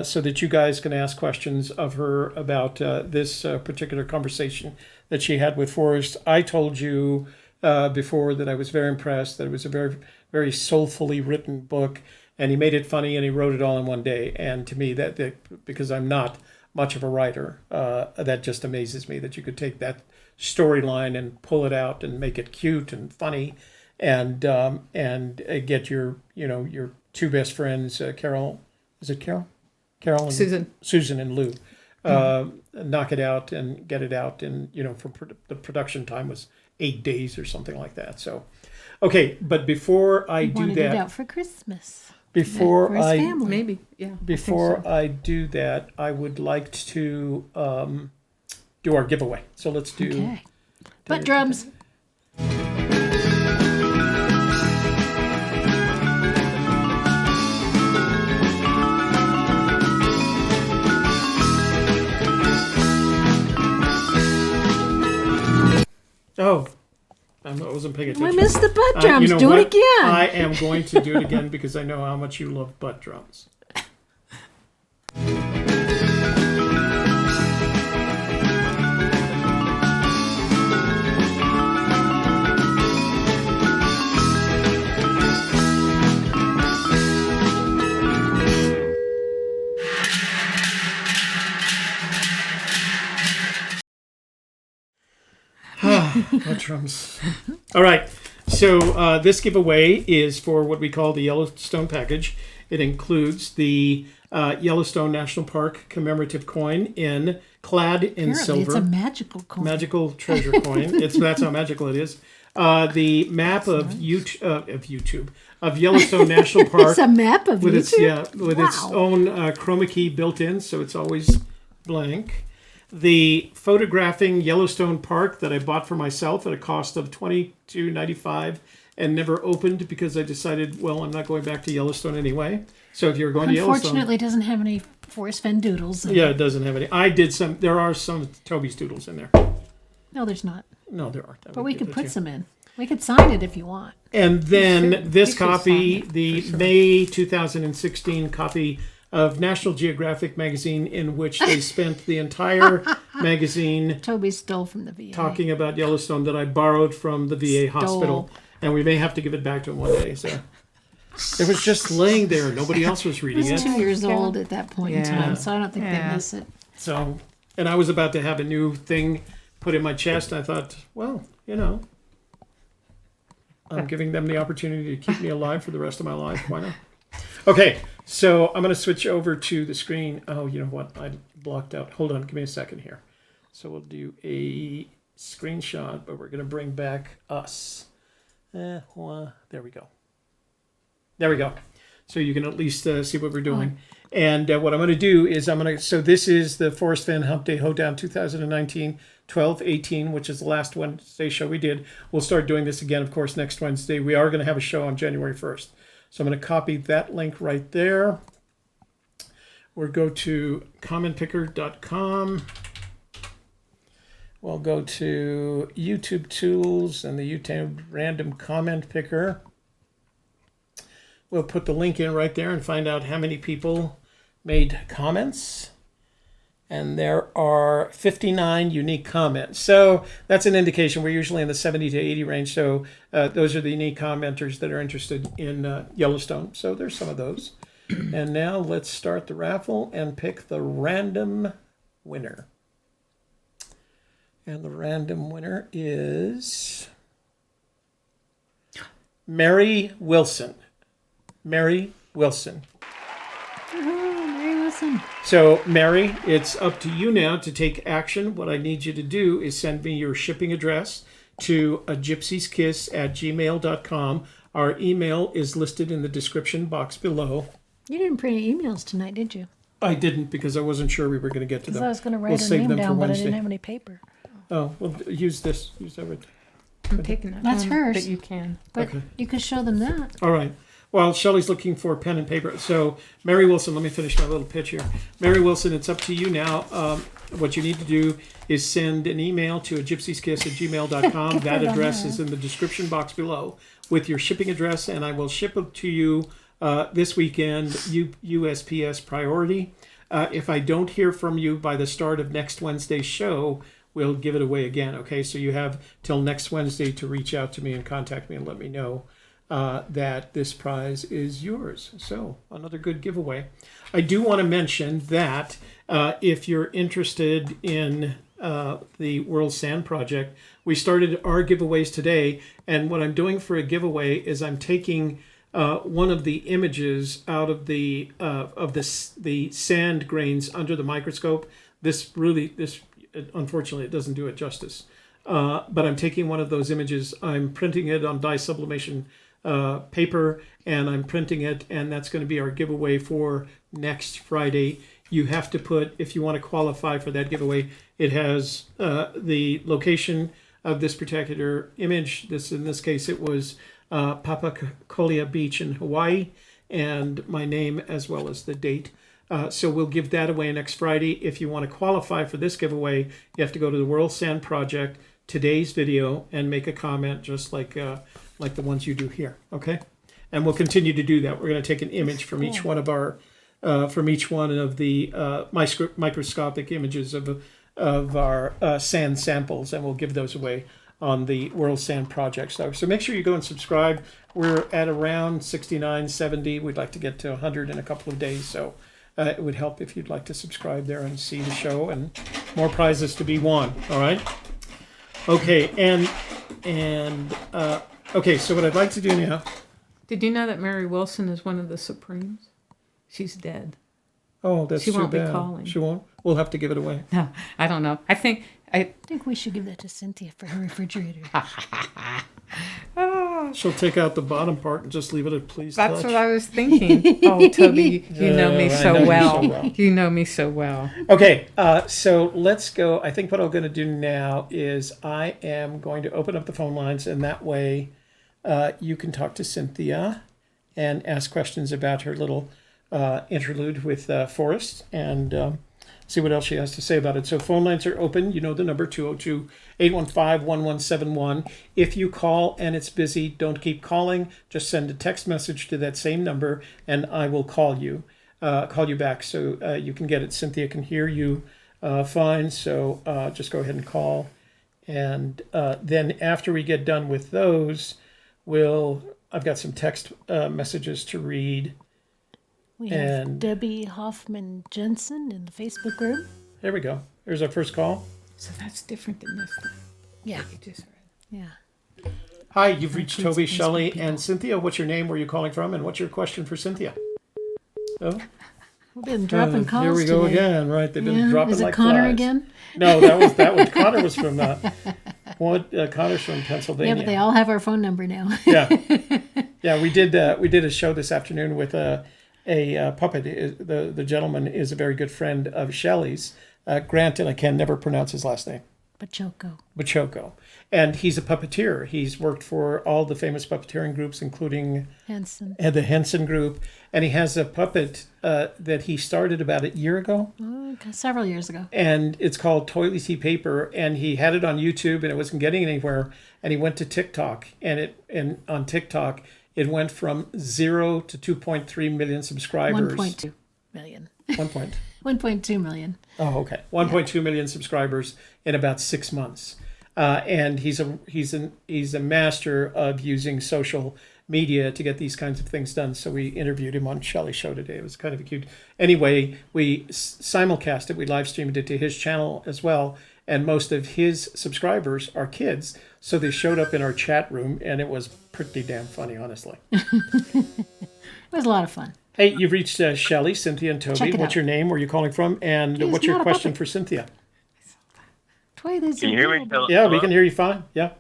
so that you guys can ask questions of her about this particular conversation that she had with Forrest. I told you before that I was very impressed, that it was a very, very soulfully written book, and he made it funny and he wrote it all in one day. And to me, that because I'm not much of a writer, that just amazes me that you could take that storyline and pull it out and make it cute and funny, and get your two best friends, Carol. Is it Carol? Carol and Susan and Lou. Knock it out and get it out, and the production time was 8 days or something like that. So, okay, but before I do Wanted that, it out for Christmas. before For his I family. Maybe, yeah. before I do that, I would like to do our giveaway. So let's do. Okay. Butt drums. Oh, I wasn't paying attention. We missed the butt drums. You know Do what? it again. I am going to do it again because I know how much you love butt drums. Butt drums. All right. So this giveaway is for what we call the Yellowstone package. It includes the Yellowstone National Park commemorative coin clad in Apparently silver. it's a magical coin. Magical treasure coin. That's how magical it is. The map of Yellowstone National Park It's a map of with YouTube? its Wow. own chroma key built in, so it's always blank. The photographing Yellowstone Park that I bought for myself at a cost of $22.95 and never opened because I decided, well, I'm not going back to Yellowstone anyway. So if you're going to Yellowstone, Unfortunately, it doesn't have any Forrest Fenn doodles. yeah, it doesn't have any. I did some. There are some Toby's doodles in there. No, there's not. No, there aren't. But we could put some in. We could sign it if you want. And then this should copy, sign it, the for sure. May 2016 copy of National Geographic magazine, in which they spent the entire magazine Toby stole from the VA. talking about Yellowstone that I borrowed from the VA hospital, and we may have to give it back to him one day. So it was just laying there; nobody else was He reading was it. 2 years old at that point in Yeah. time, so I don't think they miss it. So, and I was about to have a new thing put in my chest. I thought, well, I'm giving them the opportunity to keep me alive for the rest of my life. Why not? Okay, so I'm going to switch over to the screen. Oh, you know what? I blocked out. Hold on, give me a second here. So we'll do a screenshot, but we're going to bring back us. There we go. There we go. So you can at least see what we're doing. And what I'm going to do is so this is the Forrest Fenn Hump Day Hoedown 2019, 12/18, which is the last Wednesday show we did. We'll start doing this again, of course, next Wednesday. We are going to have a show on January 1st. So I'm going to copy that link right there. We'll go to commentpicker.com. We'll go to YouTube Tools and the YouTube Random Comment Picker. We'll put the link in right there and find out how many people made comments. And there are 59 unique comments. So that's an indication we're usually in the 70 to 80 range. So those are the unique commenters that are interested in Yellowstone. So there's some of those. And now let's start the raffle and pick the random winner. And the random winner is Mary Wilson. Mary Wilson. Mary Wilson. So, Mary, it's up to you now to take action. What I need you to do is send me your shipping address to a gypsieskiss@gmail.com. Our email is listed in the description box below. You didn't print any emails tonight, did you? I didn't because I wasn't sure we were going to get to Because them. I was going to write We'll her save name them for down, but I Wednesday. didn't have any paper. Oh, well, use this. Use that right. I'm taking that. That's one, hers. But you can. But Okay. you could show them that. All right. Well, Shelley's looking for pen and paper. So, Mary Wilson, let me finish my little pitch here. Mary Wilson, it's up to you now. What you need to do is send an email to a gypsieskiss@gmail.com. That address is in the description box below with your shipping address, and I will ship it to you this weekend, USPS priority. If I don't hear from you by the start of next Wednesday's show, we'll give it away again, okay? So you have till next Wednesday to reach out to me and contact me and let me know that this prize is yours. So another good giveaway. I do want to mention that if you're interested in the World Sand Project, we started our giveaways today, and what I'm doing for a giveaway is I'm taking one of the images out of the sand grains under the microscope. This unfortunately it doesn't do it justice. But I'm taking one of those images. I'm printing it on dye sublimation paper, and I'm printing it, and that's going to be our giveaway for next Friday. You have to put, if you want to qualify for that giveaway, it has the location of this particular image. In this case, it was Papakolia Beach in Hawaii, and my name as well as the date. So we'll give that away next Friday. If you want to qualify for this giveaway, you have to go to the World Sand Project, today's video, and make a comment just like the ones you do here, okay? And we'll continue to do that. We're going to take an image from each one of our, the microscopic images of our sand samples, and we'll give those away on the World Sand Project. So make sure you go and subscribe. We're at around 69, 70. We'd like to get to 100 in a couple of days, so it would help if you'd like to subscribe there and see the show, and more prizes to be won, all right? Okay, okay, so what I'd like to do now... Did you know that Mary Wilson is one of the Supremes? She's dead. Oh, that's She too won't be bad. calling. She won't? We'll have to give it away. No, I don't know. I think I think we should give that to Cynthia for her refrigerator. She'll take out the bottom part and just leave it at please that's touch. what I was thinking. Oh, Toby, you know me I so know you well. so well. You know me so well. Okay, so let's go. I think what I'm going to do now is I am going to open up the phone lines, and that way you can talk to Cynthia and ask questions about her little interlude with Forrest, and see what else she has to say about it. So phone lines are open. You know the number, 202-815-1171. If you call and it's busy, don't keep calling. Just send a text message to that same number, and I will call you. call you back so you can get it. Cynthia can hear you fine, so just go ahead and call. And then after we get done with those, I've got some text messages to read. We have Debbie Hoffman Jensen in the Facebook group. There we go. There's our first call. So that's different than this thing. Yeah. that you just read. Yeah. Hi, you've reached Includes Toby, Facebook Shelley, people. and Cynthia. What's your name? Where are you calling from? And what's your question for Cynthia? Oh, We've been dropping calls here we go today. again. Right, they've been Yeah. dropping Is it like Connor flies. again? No, that was Connor was from Connor's from Pennsylvania. Yeah, but they all have our phone number now. Yeah, we did a show this afternoon with a puppet. The gentleman is a very good friend of Shelley's, Grant, and I can never pronounce his last name. Bachoko. And he's a puppeteer. He's worked for all the famous puppeteering groups, including Henson. the Henson Group. And he has a puppet that he started about a year ago. Several years ago. And it's called Toiletty Paper. And he had it on YouTube, and it wasn't getting anywhere. And he went to TikTok. And on TikTok, it went from 0 to 2.3 million subscribers. 1.2 million. 1.2 million. Oh, okay. 1.2 million subscribers in about 6 months. And he's a master of using social media to get these kinds of things done. So we interviewed him on Shelley's show today. It was kind of cute. Anyway, we simulcast it. We live streamed it to his channel as well. And most of his subscribers are kids. So they showed up in our chat room, and it was pretty damn funny, honestly. It was a lot of fun. Hey, you've reached Shelley, Cynthia, and Toby. Check it What's out. your name? Where are you calling from? And He's what's your not a question puppet. for Cynthia? Can Can you hear me? Yeah, we can hear you fine. Yeah.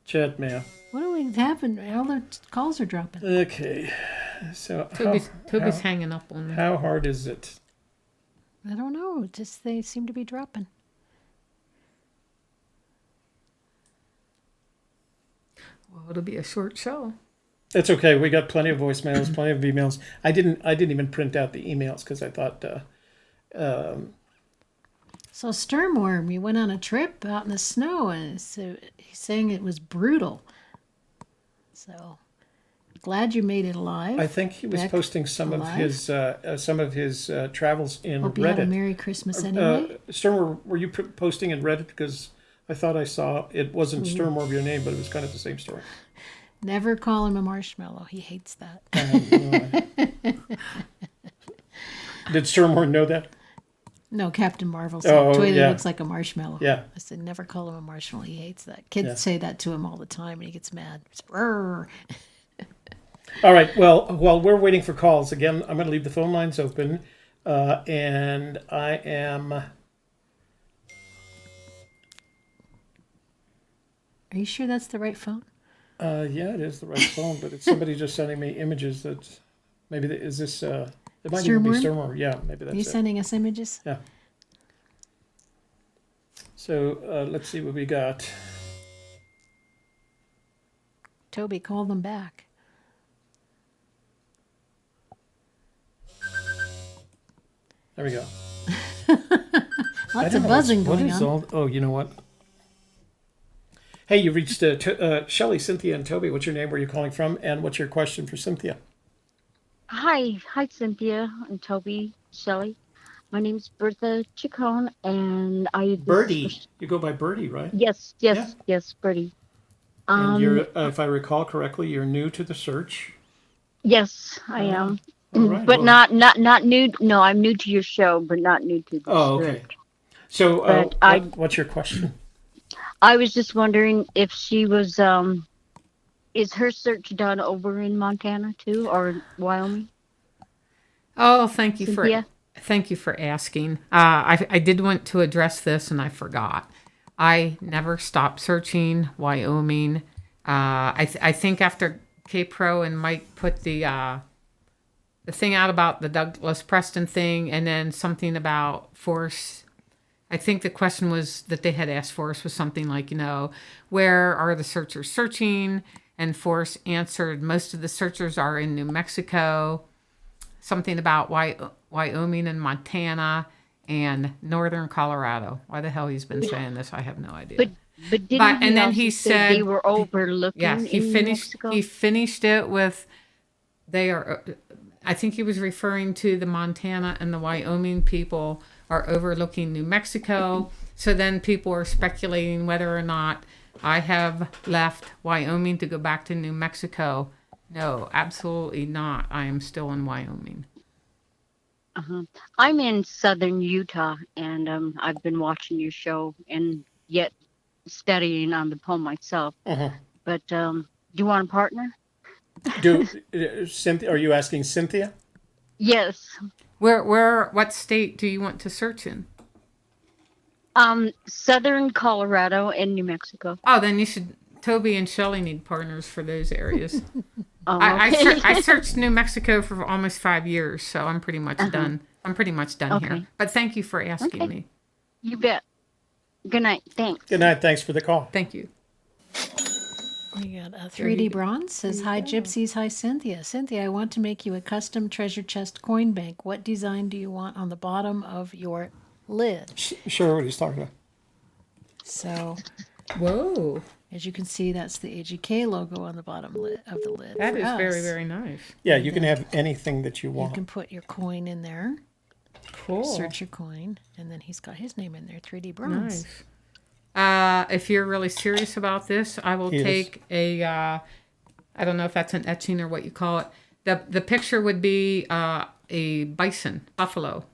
Chat mail. What do we happen? All the calls are dropping. Okay. So Toby's hanging up on me. how hard is it? I don't know. Just they seem to be dropping. Well, it'll be a short show. It's okay. We got plenty of voicemails, plenty of emails. I didn't even print out the emails because I thought. So Sturmworm, you went on a trip out in the snow, and so he's saying it was brutal. So glad you made it alive. I think he was Back posting some of alive? his travels in Hope you had a Reddit. Merry Christmas anyway. Sturmore, were you posting in Reddit? Because I thought I saw it wasn't Sturmore of your name, but it was kind of the same story. Never call him a marshmallow. He hates that. Did Sturmore know that? No, Captain Marvel said Oh, Toilet yeah. looks like a marshmallow. Yeah. I said, never call him a marshmallow. He hates that. Kids Yeah. say that to him all the time, and he gets mad. It's, "Rrr." All right. Well, while we're waiting for calls, again, I'm going to leave the phone lines open, and I am. Are you sure that's the right phone? Yeah, it is the right phone, but it's somebody just sending me images that maybe is this. It might even be Sturmworm? Sturmore. Yeah, maybe that's Are you it. sending us images? Yeah. So let's see what we got. Toby, call them back. There we go. Lots of buzzing What going is on. all? Oh, you know what? Hey, you reached Shelley, Cynthia, and Toby. What's your name? Where are you calling from? And what's your question for Cynthia? Hi, Cynthia and Toby, Shelley. My name's Bertha Chacon, and I. Birdie. You go by Birdie, right? Yes, Birdie. And you're, if I recall correctly, you're new to the search. Yes, I am, All right, but well- not new. No, I'm new to your show, but not new to the Oh, okay. script. So, But what's your question? I was just wondering if she was. Is her search done over in Montana too, or Wyoming? Oh, thank you Cynthia? for asking. I did want to address this and I forgot. I never stopped searching Wyoming. I think after K-Pro and Mike put the thing out about the Douglas Preston thing, and then something about Forrest. I think the question was that they had asked Forrest was something like, where are the searchers searching? And Forrest answered, most of the searchers are in New Mexico. Something about Wyoming and Montana and northern Colorado. Why the hell he's been saying this, I have no idea. But didn't But- he and then also he say said- they were overlooking? Yeah, he in New finished. Mexico? He finished it with, they are. I think he was referring to the Montana and the Wyoming people are overlooking New Mexico. So then people are speculating whether or not I have left Wyoming to go back to New Mexico. No, absolutely not. I am still in Wyoming. I'm in southern Utah, and I've been watching your show and yet studying on the poem myself. But do you want a partner? Cynthia, are you asking Cynthia? Yes. What state do you want to search in? Southern Colorado and New Mexico. Oh, then you should. Toby and Shelley need partners for those areas. Oh, I searched New Mexico for almost 5 years, so I'm pretty much done. I'm pretty much done here. But thank you for asking me. You bet. Good night. Thanks. Good night. Thanks for the call. Thank you. We got 3D Bronze says, hi Gypsies, hi Cynthia. Cynthia, I want to make you a custom treasure chest coin bank. What design do you want on the bottom of your lid? Sure, what he's talking about. So, Whoa, as you can see, that's the AGK logo on the bottom of the lid. that for is us. very, very nice. Yeah, you can have anything that you You want. can put your coin in there, Cool. search your coin, and then he's got his name in there, 3D Bronze. Nice. If you're really serious about this, I will take a. I don't know if that's an etching or what you call it. The picture would be a bison, buffalo.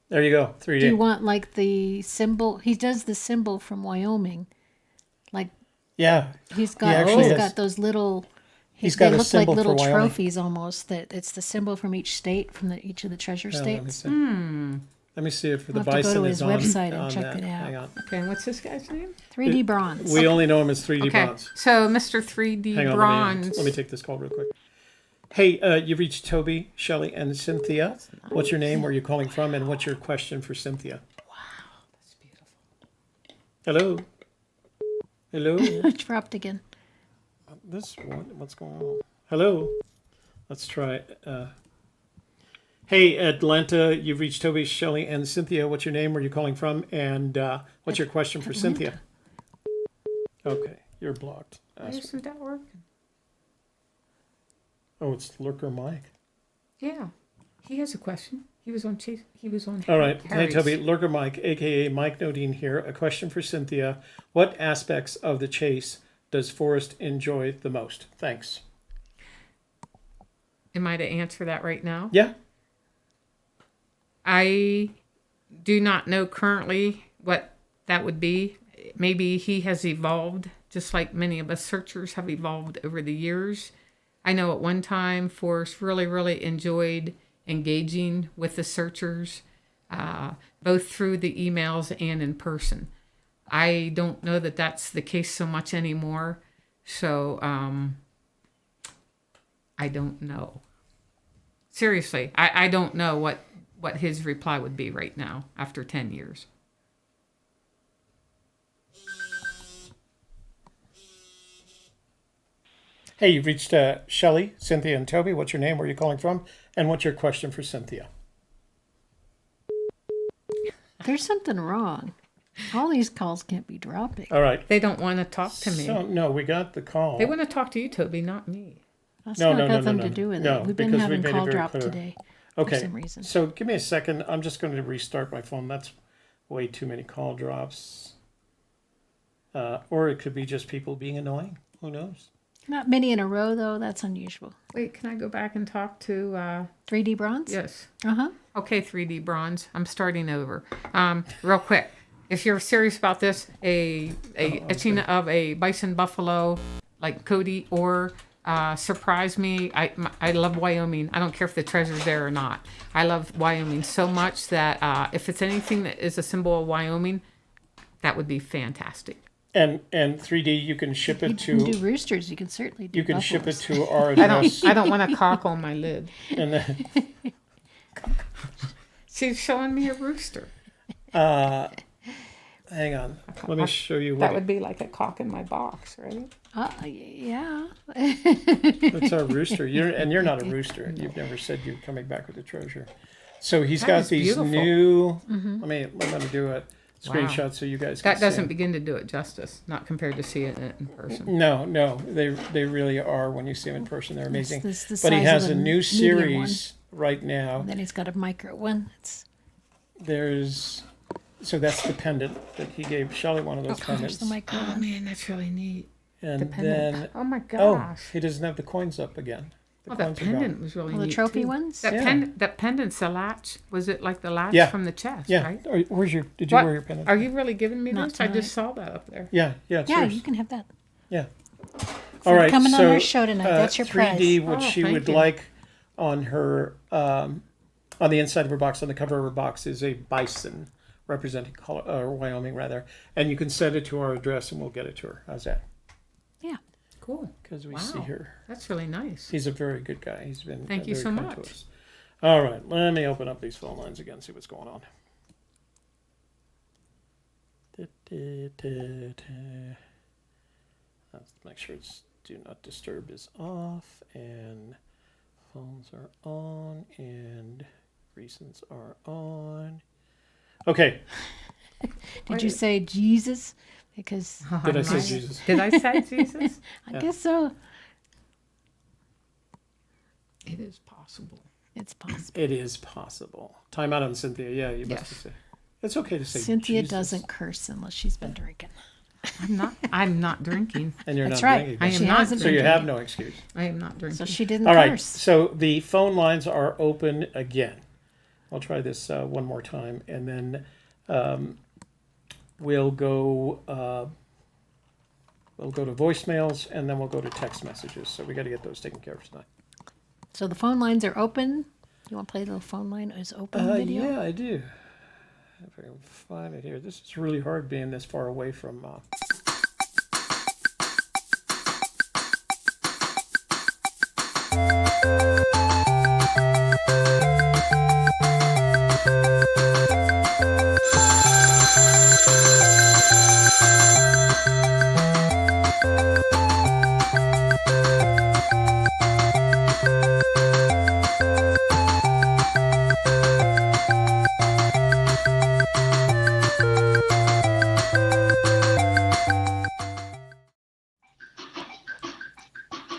There you go, 3D. Do you want like the symbol? He does the symbol from Wyoming. Like Yeah, he's He actually has- got those little. He's got they a look symbol like little for Wyoming. trophies almost. That it's the symbol from each state, from each of the treasure let me states. see. Let me see if the I'll have to go bison to is his on, website and on check that. it out. Hang on. Okay, and what's this guy's name? 3D Bronze. We only know him as 3D Okay, Bronze. so Mr. 3D Hang on, Bronze. let me take this call real quick. Hey, you reached Toby, Shelley, and Cynthia. What's your name? Where are you calling from? And what's your question for Cynthia? That's beautiful. Hello? Hello? It dropped again. This one, what's going on? Hello? Let's try. Hey, Atlanta, you've reached Toby, Shelley, and Cynthia. What's your name? Where are you calling from? And what's your question for Cynthia? Okay, you're blocked. Why isn't that working? Oh, it's Lurker Mike. Yeah, he has a question. He was on Chase. He was on. All right. Harry's. Hey, Toby. Lurker Mike, a.k.a. Mike Nodine here. A question for Cynthia. What aspects of the chase does Forrest enjoy the most? Thanks. Am I to answer that right now? Yeah. I do not know currently what that would be. Maybe he has evolved, just like many of us searchers have evolved over the years. I know at one time Forrest really, really enjoyed engaging with the searchers, both through the emails and in person. I don't know that that's the case so much anymore. So I don't know. Seriously, I don't know what his reply would be right now after 10 years. Hey, you've reached Shelley, Cynthia, and Toby. What's your name? Where are you calling from? And what's your question for Cynthia? There's something wrong. All these calls can't be dropping. All right. They don't want to talk to me. So, no, we got the call. They want to talk to you, Toby, not me. That's No, not no, got no, nothing no, to no. do with No, it. We've been because having we've made it call very drop clear. today Okay. for some reason. So give me a second. I'm just going to restart my phone. That's way too many call drops. Or it could be just people being annoying. Who knows? Not many in a row, though. That's unusual. Wait, can I go back and talk to... 3D Bronze? yes. Uh-huh. Okay, 3D Bronze. I'm starting over. Real quick. If you're serious about this, a etching of a bison buffalo like Cody or surprise me. I love Wyoming. I don't care if the treasure's there or not. I love Wyoming so much that if it's anything that is a symbol of Wyoming, that would be fantastic. And 3D, you can ship You it can do to. roosters. You can certainly do You can ship it buffaloes. to our address. I don't want a cock on my lid. And then, She's showing me a rooster. hang on. Let me show you That what would be like a cock in my box, right? Yeah. it's our rooster. You're not a rooster. You've never said you're coming back with the treasure. So he's That got is these beautiful. new. I'm going to do a screenshot Wow. so you guys can That see doesn't it. begin to do it justice, not compared to seeing it in person. No, they really are. When you see them in person, they're amazing. It's the But he size has of a the new medium series right now. And then he's got a micro one. So that's the pendant that he gave Shelley, one of those There's pendants. the micro Oh one. man, that's really neat. And The pendant. then, Oh my oh, gosh. he doesn't have the coins up again. The Oh, that coins are gone. pendant was really Well, the neat. trophy too. ones? That Yeah. that pendant's a latch. Was it like the latch Yeah. from the chest? Yeah. Right. Did you What? wear your pendant? Are you really giving me Not this? I tonight. just saw that up there. Yeah, it's Yeah, yours. you can have that. Yeah. For All right. coming on so, our show tonight. That's your 3D, prize. what Oh, she thank would you. like on her, on the inside of her box, on the cover of her box, is a bison representing Wyoming, rather. And you can send it to our address, and we'll get it to her. How's that? Yeah. Cool. Because we Wow. see her. That's really nice. He's a very good guy. He's been Thank you very so kind to much. us. All right, let me open up these phone lines again, see what's going on. Let's make sure it's do not disturb is off, and phones are on, and reasons are on. Okay. Did you say Jesus? Because Did I say Nice. Jesus? Did I say Jesus? I guess so. It is possible. It's possible. It is possible. Time out on Cynthia. Yeah, you must Yes. say. It's okay to say Cynthia Jesus. doesn't curse unless she's been drinking. I'm not drinking. And you're That's not right. drinking. I am She not hasn't So been you drinking. have no excuse. I am not drinking. So she didn't All right, curse. so the phone lines are open again. I'll try this one more time, and then we'll go to voicemails, and then we'll go to text messages. So we got to get those taken care of tonight. So the phone lines are open. You want to play the little phone line is open video? Yeah, I do. If I can find it here. This is really hard being this far away from.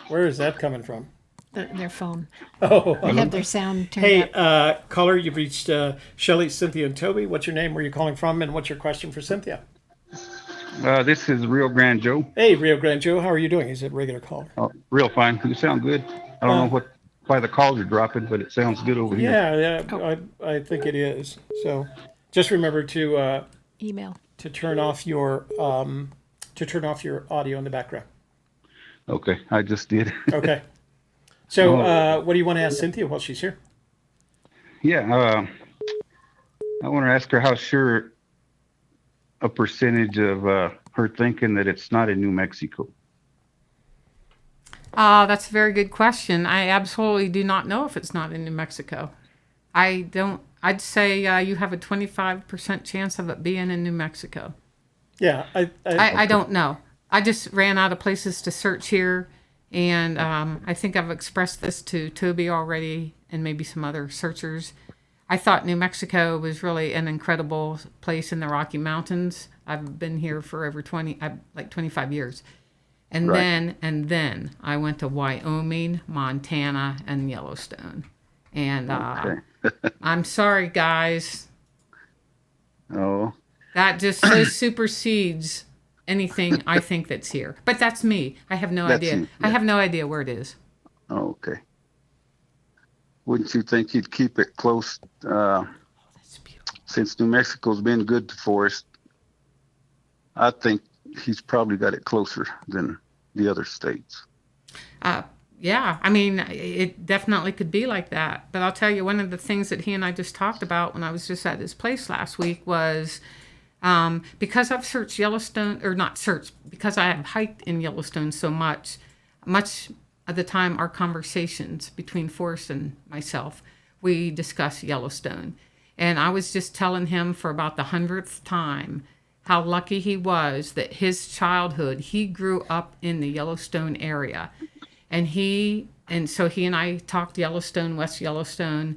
Where is that coming from? Their phone. Oh, They have their sound turned hey, up. caller, you've reached Shelley, Cynthia, and Toby. What's your name? Where are you calling from? And what's your question for Cynthia? This is Rio Rancho. Hey, Rio Grande Joe, how are you doing? He's a regular caller. Oh, real fine. You sound good. I don't know why the calls are dropping, but it sounds good over here. Yeah, I think it is. So, just remember to Email. turn off your audio in the background. Okay, I just did. Okay. So, what do you want to ask Cynthia while she's here? Yeah, I want to ask her how sure a percentage of her thinking that it's not in New Mexico. That's a very good question. I absolutely do not know if it's not in New Mexico. I'd say you have a 25% chance of it being in New Mexico. Yeah, I don't know. I just ran out of places to search here, and I think I've expressed this to Toby already and maybe some other searchers. I thought New Mexico was really an incredible place in the Rocky Mountains. I've been here for over 25 years. And Right. then I went to Wyoming, Montana, and Yellowstone. And Okay. I'm sorry, guys. Oh, That just so supersedes anything I think that's here. But that's me. I have no That's idea. you, I yeah. have no idea where it is. okay. Wouldn't you think you'd keep it close That's beautiful. since New Mexico's been good to Forrest? I think he's probably got it closer than the other states. Yeah, I mean, it definitely could be like that. But I'll tell you, one of the things that he and I just talked about when I was just at his place last week was because I've searched Yellowstone, or not searched, because I have hiked in Yellowstone so much of the time our conversations between Forrest and myself, we discuss Yellowstone. And I was just telling him for about the 100th time how lucky he was that his childhood, he grew up in the Yellowstone area. And so he and I talked Yellowstone, West Yellowstone,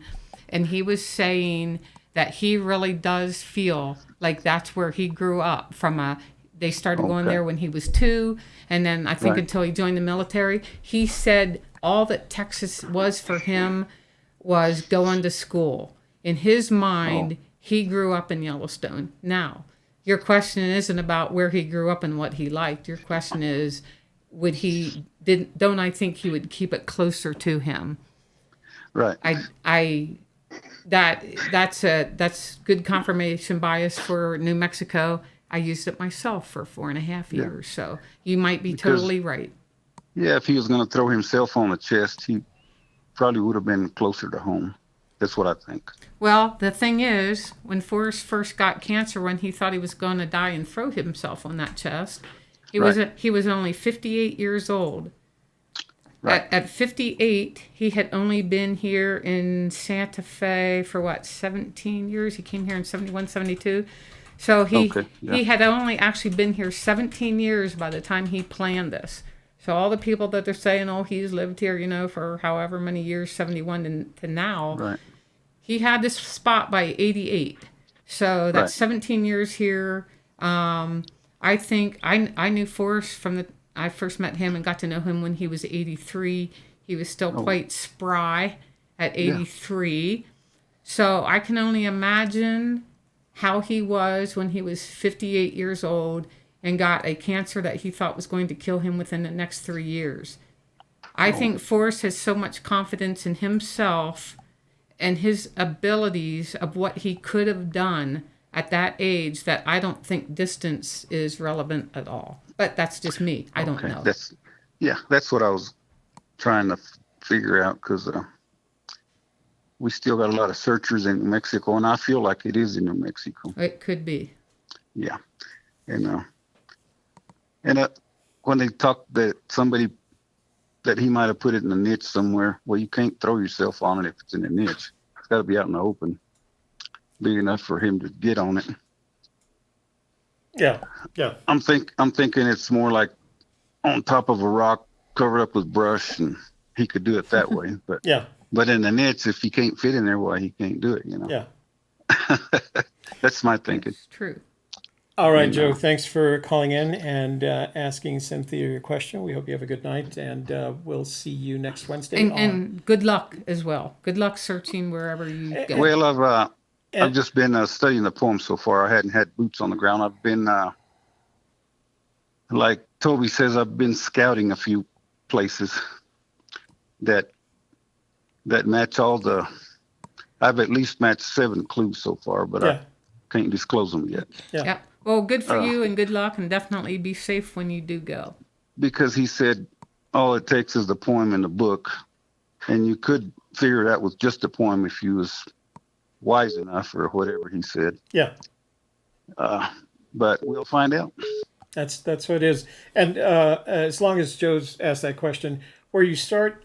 and he was saying that he really does feel like that's where he grew up from. They started going Okay. there when he was 2, and then I think Right. until he joined the military. He said all that Texas was for him was going to school. In his mind, he grew up in Yellowstone. Now, your question isn't about where he grew up and what he liked. Your question is, don't I think he would keep it closer to him? Right. That's good confirmation bias for New Mexico. I used it myself for 4.5 years, so you might be totally right. Yeah, if he was going to throw himself on the chest, he probably would have been closer to home. That's what I think. Well, the thing is, when Forrest first got cancer, when he thought he was going to die and throw himself on that chest, he was only 58 years old. Right. At 58, he had only been here in Santa Fe for 17 years. He came here in 71, 72. So he had only actually been here 17 years by the time he planned this. So all the people that they're saying, he's lived here, for however many years, 71 to now, Right. He had this spot by 88. So that's 17 years here. I think I knew Forrest I first met him and got to know him when he was 83. He was still quite spry at 83. Yeah. So I can only imagine how he was when he was 58 years old and got a cancer that he thought was going to kill him within the next 3 years. I think Forrest has so much confidence in himself and his abilities of what he could have done at that age that I don't think distance is relevant at all. But that's just me. I don't know. That's what I was trying to figure out, because we still got a lot of searchers in New Mexico, and I feel like it is in New Mexico. It could be. Yeah. And when they talk that somebody that he might have put it in a niche somewhere, well, you can't throw yourself on it if it's in a niche. It's got to be out in the open, big enough for him to get on it. Yeah. I'm thinking it's more like on top of a rock, covered up with brush, and he could do it that way. But but in the niche, if he can't fit in there, well, he can't do it. Yeah. That's my thinking. It's true. All right, Joe. Thanks for calling in and asking Cynthia your question. We hope you have a good night, and we'll see you next Wednesday. And good luck as well. Good luck searching wherever you go. Well, I've just been studying the poem so far. I hadn't had boots on the ground. I've been, like Toby says, I've been scouting a few places that match all the. I've at least matched 7 clues so far, but I can't disclose them yet. Yeah. Well, good for you, and good luck, and definitely be safe when you do go. Because he said all it takes is the poem in the book, and you could figure it out with just a poem if you was wise enough, or whatever he said. Yeah. But we'll find out. That's what it is. And as long as Joe's asked that question, where you start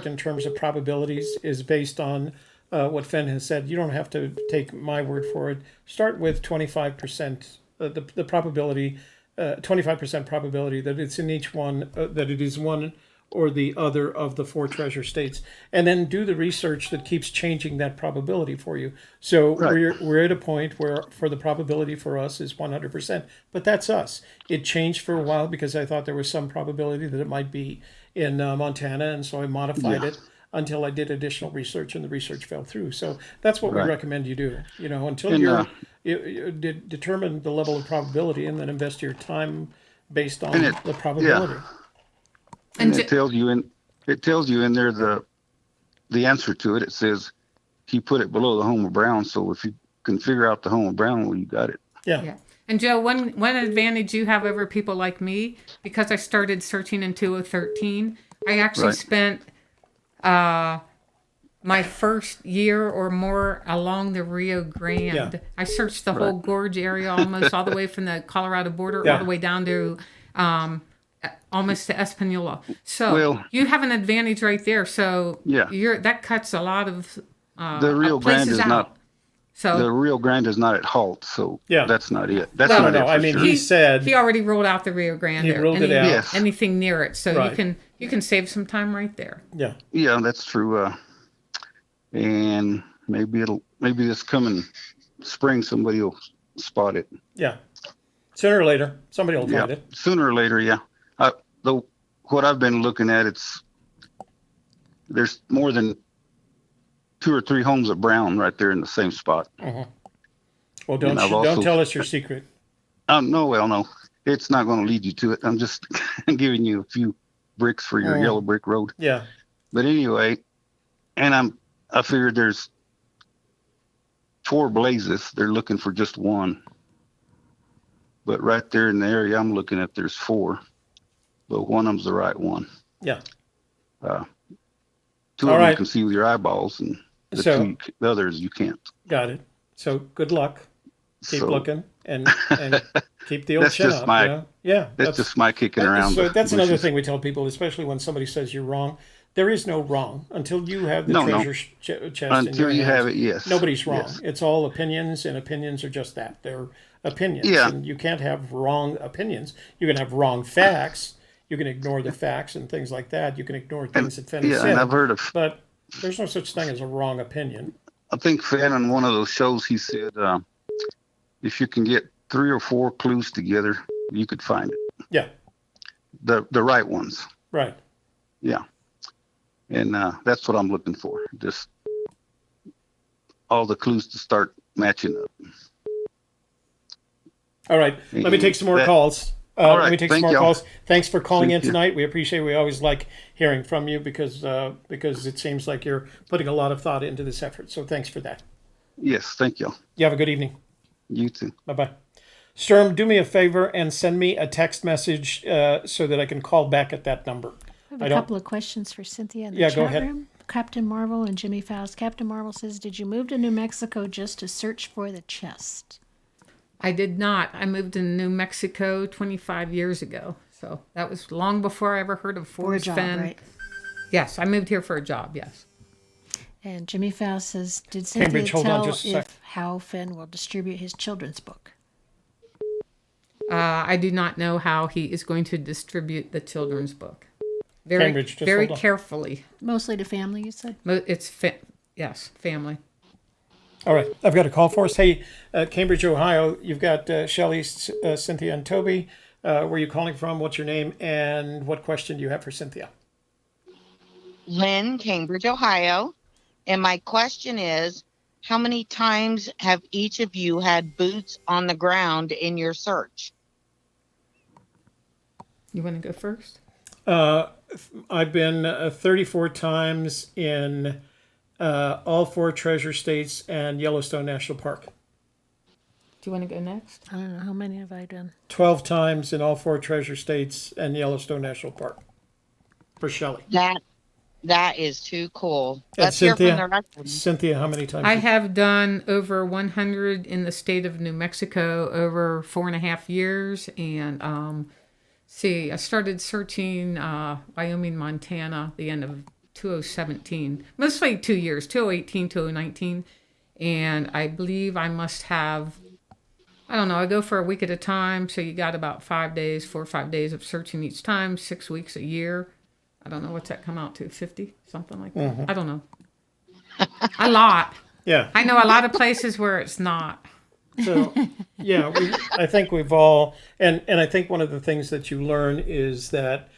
in terms of probabilities is based on what Fenn has said. You don't have to take my word for it. Start with 25%, the probability, 25% probability that it's in each one, that it is one or the other of the 4 treasure states, and then do the research that keeps changing that probability for you. So we're at a point where for the probability for us is 100%, but that's us. It changed for a while because I thought there was some probability that it might be in Montana, and so I modified it until I did additional research, and the research fell through. So that's what we recommend you do. Until you determine the level of probability, and then invest your time based on the probability. Yeah. And it tells you in there the answer to it. It says he put it below the Homer Brown. So if you can figure out the Homer Brown, well, you got it. Yeah. And Joe, one advantage you have over people like me, because I started searching in 2013, I actually spent my first year or more along the Rio Grande. Yeah. I searched the whole gorge area, almost all the way from the Colorado border all the way down to almost to Espanola. So you have an advantage right there. So that cuts a lot of the Rio Grande is out. not. So the Rio Grande is not at halt. So that's not it. That's not it. I mean, sure. he said he already ruled out the Rio Grande. He ruled it out. Yes. Anything near it, so you can save some time right there. Yeah. Yeah, that's true. And maybe this coming spring somebody will spot it. Yeah. Sooner or later, somebody will find it. Sooner or later, yeah. What I've been looking at, there's more than 2 or 3 homes of brown right there in the same spot. Well, don't tell us your secret. No, well, no, it's not going to lead you to it. I'm just giving you a few bricks for your yellow brick road. Yeah. But anyway, and I figured there's 4 blazes. They're looking for just 1. But right there in the area I'm looking at, there's 4. But one of them's the right one. Yeah. 2 All of them right. you can see with your eyeballs, and the others you can't. Got it. So good luck. Keep looking and keep the old that's chin just up. my You know? Yeah. that's just my kicking around. So that's another bushes. thing we tell people, especially when somebody says you're wrong. There is no wrong until you have the treasure chest in Until your you hands. have it, yes. Nobody's wrong. Yes. It's all opinions, and opinions are just that. They're opinions. Yeah. And you can't have wrong opinions. You can have wrong facts. You can ignore the facts and things like that. You can ignore things that Fenn said. And I've heard of. But there's no such thing as a wrong opinion. I think Fenn on one of those shows he said, if you can get 3 or 4 clues together, you could find it. Yeah. The right ones. Right. Yeah. And that's what I'm looking for. Just all the clues to start matching up. All right. Let me take some more calls. All right. Let me take some more y'all. calls. Thanks for calling Thank in you. tonight. We appreciate it. We always like hearing from you because it seems like you're putting a lot of thought into this effort. So thanks for that. Yes, thank you. You have a good evening. You too. Bye-bye. Sturm, do me a favor and send me a text message so that I can call back at that number. I have a couple of questions for Cynthia in the Yeah, chat go ahead. room. Captain Marvel and Jimmy Faust. Captain Marvel says, did you move to New Mexico just to search for the chest? I did not. I moved to New Mexico 25 years ago. So that was long before I ever heard of Forrest For a job, Fenn. right? Yes, I moved here for a job, yes. And Jimmy Faust says, did Cynthia Cambridge, hold on tell just a sec. how Fenn will distribute his children's book? I do not know how he is going to distribute the children's book. Very, Cambridge, just very hold on. carefully. Mostly to family, you said? It's yes, family. All right. I've got a call for us. Hey, Cambridge, Ohio, you've got Shelley, Cynthia, and Toby. Where are you calling from? What's your name? And what question do you have for Cynthia? Lynn, Cambridge, Ohio. And my question is, how many times have each of you had boots on the ground in your search? You want to go first? I've been 34 times in all 4 treasure states and Yellowstone National Park. Do you want to go next? I don't know. How many have I done? 12 times in all 4 treasure states and Yellowstone National Park. For Shelley. That is too cool. And Let's hear Cynthia, from the rest of them. Cynthia, how many times? I have done over 100 in the state of New Mexico over 4.5 years. And I started searching Wyoming, Montana, the end of 2017. Mostly 2 years, 2018, 2019. And I believe I must have, I don't know, I go for a week at a time. So you got about 5 days, 4 or 5 days of searching each time, 6 weeks a year. I don't know, what's that come out to, 50, something like that? Mm-hmm. I don't know. A lot. Yeah. I know a lot of places where it's not. So, yeah, I think we've all, and I think one of the things that you learn is that,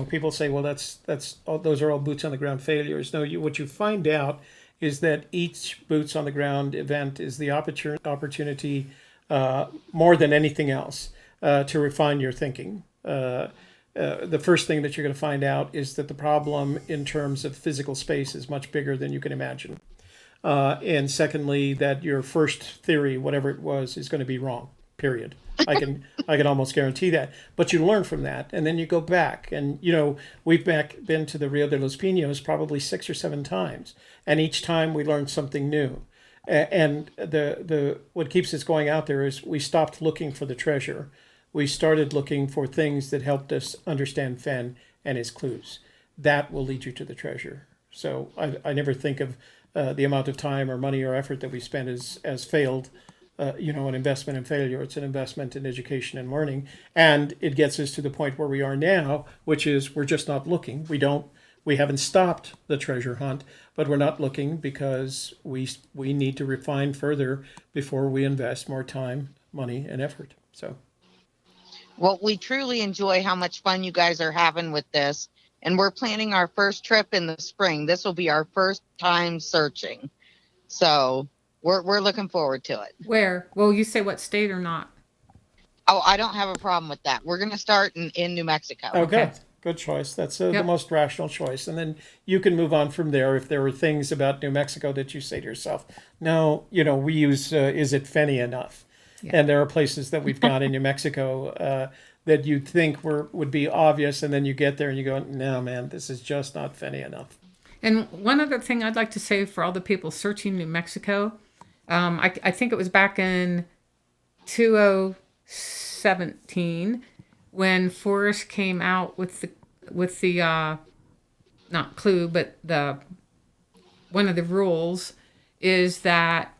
people say, well, those are all boots on the ground failures. No, what you find out is that each boots on the ground event is the opportunity, more than anything else, to refine your thinking. The first thing that you're going to find out is that the problem in terms of physical space is much bigger than you can imagine. And secondly, that your first theory, whatever it was, is going to be wrong, period. I can almost guarantee that. But you learn from that, and then you go back. And, we've been to the Rio de los Pinos probably 6 or 7 times. And each time we learned something new. And the what keeps us going out there is we stopped looking for the treasure. We started looking for things that helped us understand Fenn and his clues. That will lead you to the treasure. So I never think of the amount of time or money or effort that we spend as failed, an investment in failure. It's an investment in education and learning. And it gets us to the point where we are now, which is we're just not looking. We haven't stopped the treasure hunt, but we're not looking because we need to refine further before we invest more time, money, and effort. So. Well, we truly enjoy how much fun you guys are having with this. and we're planning our first trip in the spring. This will be our first time searching. So we're looking forward to it. Where? Will you say what state or not? Oh, I don't have a problem with that. We're going to start in New Mexico. Oh, Okay. good choice. That's the Yep. most rational choice. And then you can move on from there if there are things about New Mexico that you say to yourself, no, we use, is it Fenny enough? Yeah. And there are places that we've got in New Mexico that you'd think would be obvious, and then you get there and you go, no, man, this is just not Fenny enough. And one other thing I'd like to say for all the people searching New Mexico, I think it was back in 2017 when Forrest came out with the not clue, but one of the rules is that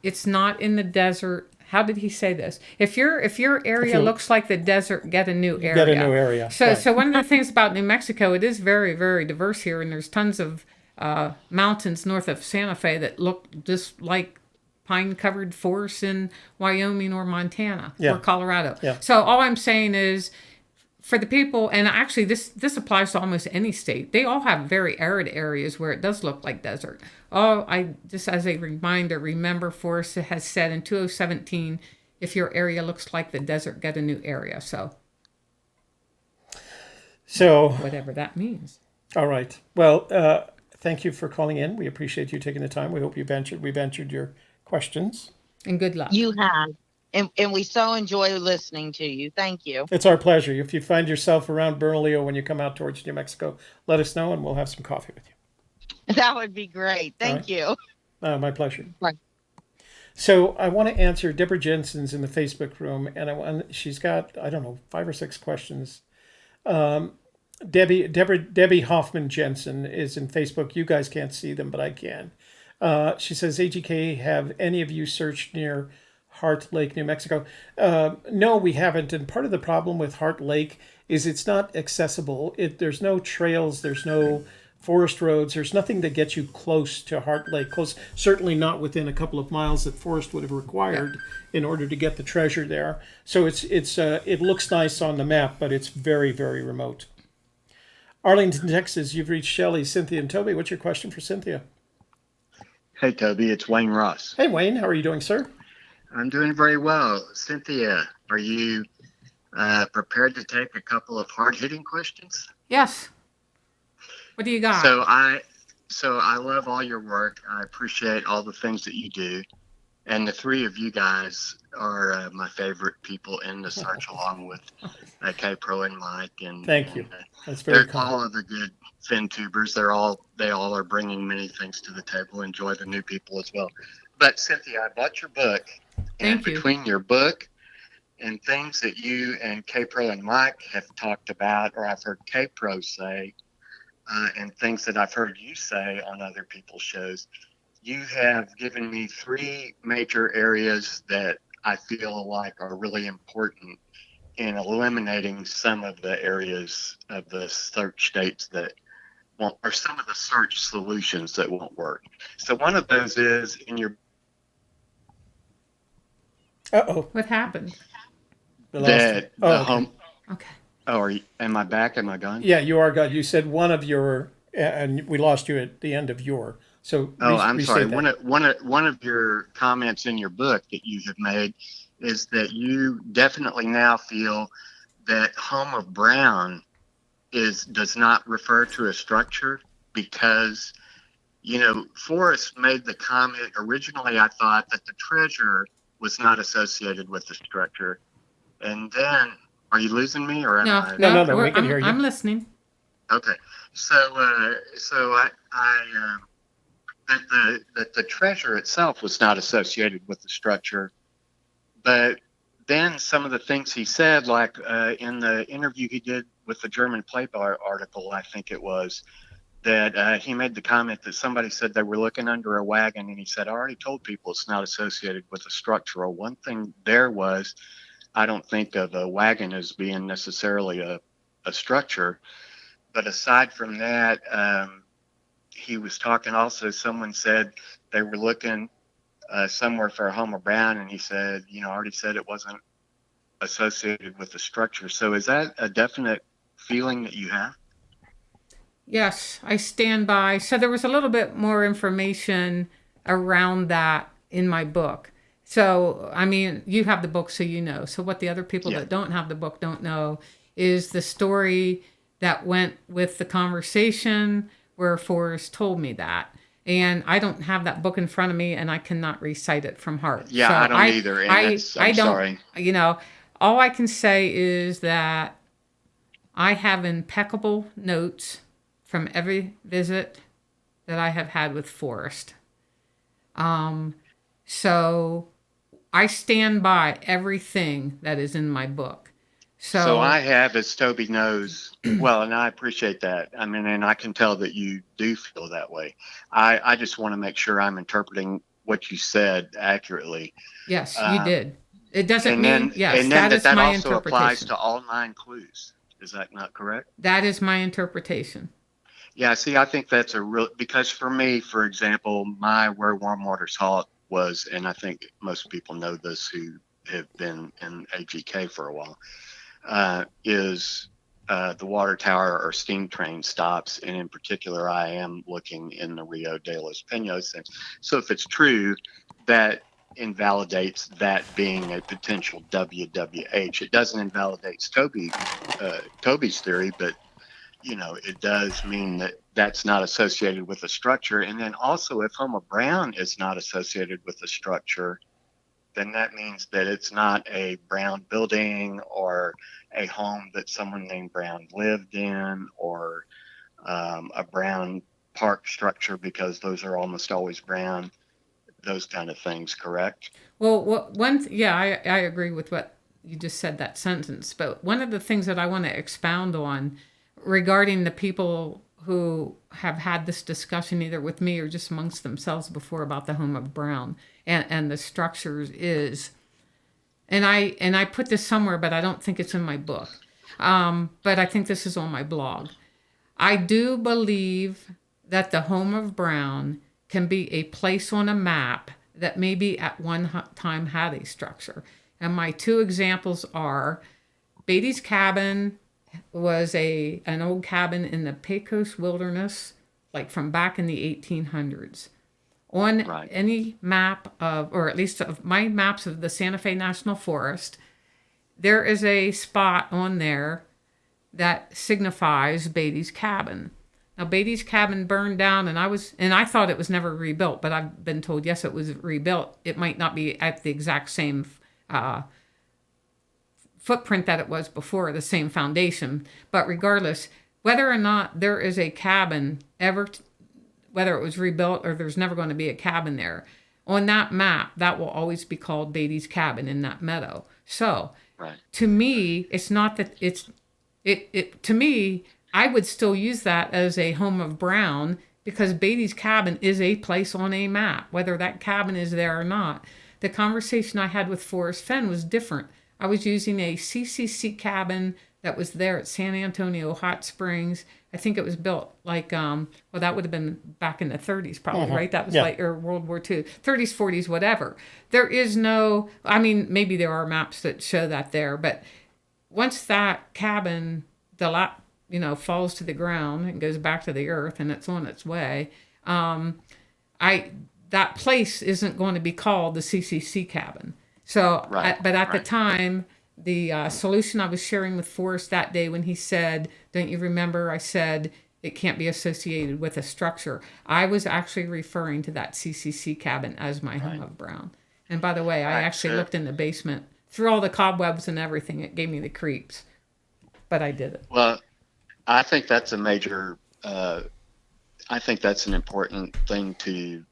it's not in the desert. How did he say this? If your area looks like the desert, get a new area. Get a new area. So, right. so one of the things about New Mexico, it is very, very diverse here, and there's tons of mountains north of Santa Fe that look just like pine-covered forests in Wyoming or Montana or Colorado. Yeah. So all I'm saying is, for the people, and actually this applies to almost any state, they all have very arid areas where it does look like desert. Oh, I just as a reminder, remember Forrest has said in 2017, if your area looks like the desert, get a new area. So whatever that means. All right. Well, thank you for calling in. We appreciate you taking the time. We hope we've answered your questions. And good luck. You have. And we so enjoy listening to you. Thank you. It's our pleasure. If you find yourself around Bernalillo when you come out towards New Mexico, let us know and we'll have some coffee with you. That would be great. Thank you. My pleasure. Right. So I want to answer Deborah Jensen's in the Facebook room, and she's got, I don't know, 5 or 6 questions. Debbie Hoffman Jensen is in Facebook. You guys can't see them, but I can. She says, AGK, have any of you searched near Heart Lake, New Mexico? No, we haven't. And part of the problem with Heart Lake is it's not accessible. There's no trails. There's no forest roads. There's nothing that gets you close to Heart Lake. Certainly not within a couple of miles that Forrest would have required in order to get the treasure there. So it looks nice on the map, but it's very, very remote. Arlington, Texas, you've reached Shelley, Cynthia, and Toby. What's your question for Cynthia? Hey, Toby, it's Wayne Ross. Hey, Wayne, how are you doing, sir? I'm doing very well. Cynthia, are you prepared to take a couple of hard-hitting questions? Yes. What do you got? So I love all your work. I appreciate all the things that you do. And the three of you guys are my favorite people in the search, along with K-Pro and Mike. And thank you. That's very kind. All of the good Finn tubers. They all are bringing many things to the table. Enjoy the new people as well. But Cynthia, I bought your book. Thank you. Between your book and things that you and K-Pro and Mike have talked about, or I've heard K-Pro say, and things that I've heard you say on other people's shows, you have given me 3 major areas that I feel like are really important in eliminating some of the areas of the search states that won't, or some of the search solutions that won't work. So one of those is in your... Uh-oh. What happened? Okay. Okay. Oh, am I back? Am I gone? Yeah, you are gone. You said one of your, and we lost you at the end of your. So I'm sorry. One of your comments in your book that you have made is that you definitely now feel that home of Brown does not refer to a structure because, Forrest made the comment originally. I thought that the treasure was not associated with the structure, and then are you losing me or am I? No, we can hear you. I'm listening. Okay, so that the treasure itself was not associated with the structure, but then some of the things he said, like in the interview he did with the German Playboy article, I think it was, that he made the comment that somebody said they were looking under a wagon, and he said, I already told people it's not associated with a structure. Or one thing there was, I don't think of a wagon as being necessarily a structure. But aside from that, he was talking also, someone said they were looking somewhere for a home of Brown, and he said, I already said it wasn't associated with the structure. So is that a definite feeling that you have? Yes, I stand by. So there was a little bit more information around that in my book. So, I mean, you have the book, so you know. So what the other people that don't have the book don't know is the story that went with the conversation where Forrest told me that. And I don't have that book in front of me, and I cannot recite it from heart. Yeah, So I don't either, and I'm don't, sorry. you know, all I can say is that I have impeccable notes from every visit that I have had with Forrest. So I stand by everything that is in my book. So I have, as Toby knows, well, and I appreciate that. I mean, and I can tell that you do feel that way. I just want to make sure I'm interpreting what you said accurately. Yes, you did. It doesn't And mean, then, yes, and then that is that my also applies interpretation. to all 9 clues. Is that not correct? That is my interpretation. Yeah, see, I think that's a real, because for me, for example, my Where Warm Waters Halt was, and I think most people know this who have been in AGK for a while, is the water tower or steam train stops. And in particular, I am looking in the Rio de los Pinos. And so if it's true, that invalidates that being a potential WWH. It doesn't invalidate Toby's theory, but it does mean that that's not associated with a structure. And then also, if Homer Brown is not associated with a structure, then that means that it's not a Brown building or a home that someone named Brown lived in, or a Brown park structure, because those are almost always Brown, those kind of things, correct? Well, I agree with what you just said, that sentence. But one of the things that I want to expound on regarding the people who have had this discussion either with me or just amongst themselves before about the home of Brown and the structures is, and I put this somewhere, but I don't think it's in my book. But I think this is on my blog. I do believe that the home of Brown can be a place on a map that maybe at one time had a structure. And my 2 examples are Beatty's Cabin was an old cabin in the Pecos Wilderness, like from back in the 1800s. On any map of, or at least of my maps of the Santa Fe National Forest, there is a spot on there that signifies Beatty's Cabin. Now, Beatty's Cabin burned down, and I thought it was never rebuilt, but I've been told, yes, it was rebuilt. It might not be at the exact same footprint that it was before, the same foundation. But regardless, whether or not there is a cabin whether it was rebuilt or there's never going to be a cabin there, on that map, that will always be called Beatty's Cabin in that meadow. So, to me, it's not that to me, I would still use that as a home of Brown, because Beatty's Cabin is a place on a map, whether that cabin is there or not. The conversation I had with Forrest Fenn was different. I was using a CCC cabin that was there at San Antonio Hot Springs. I think it was built like, that would have been back in the 30s probably, right? That was like, or World War II, 30s, 40s, whatever. There is no, I mean, maybe there are maps that show that there, but once that cabin, falls to the ground and goes back to the earth and it's on its way, that place isn't going to be called the CCC cabin. So, but at the time, the solution I was sharing with Forrest that day when he said, don't you remember, I said, it can't be associated with a structure. I was actually referring to that CCC cabin as my home of Brown. And by the way, I actually looked in the basement through all the cobwebs and everything. It gave me the creeps, but I did it. Well, I think that's a major, I think that's an important thing to,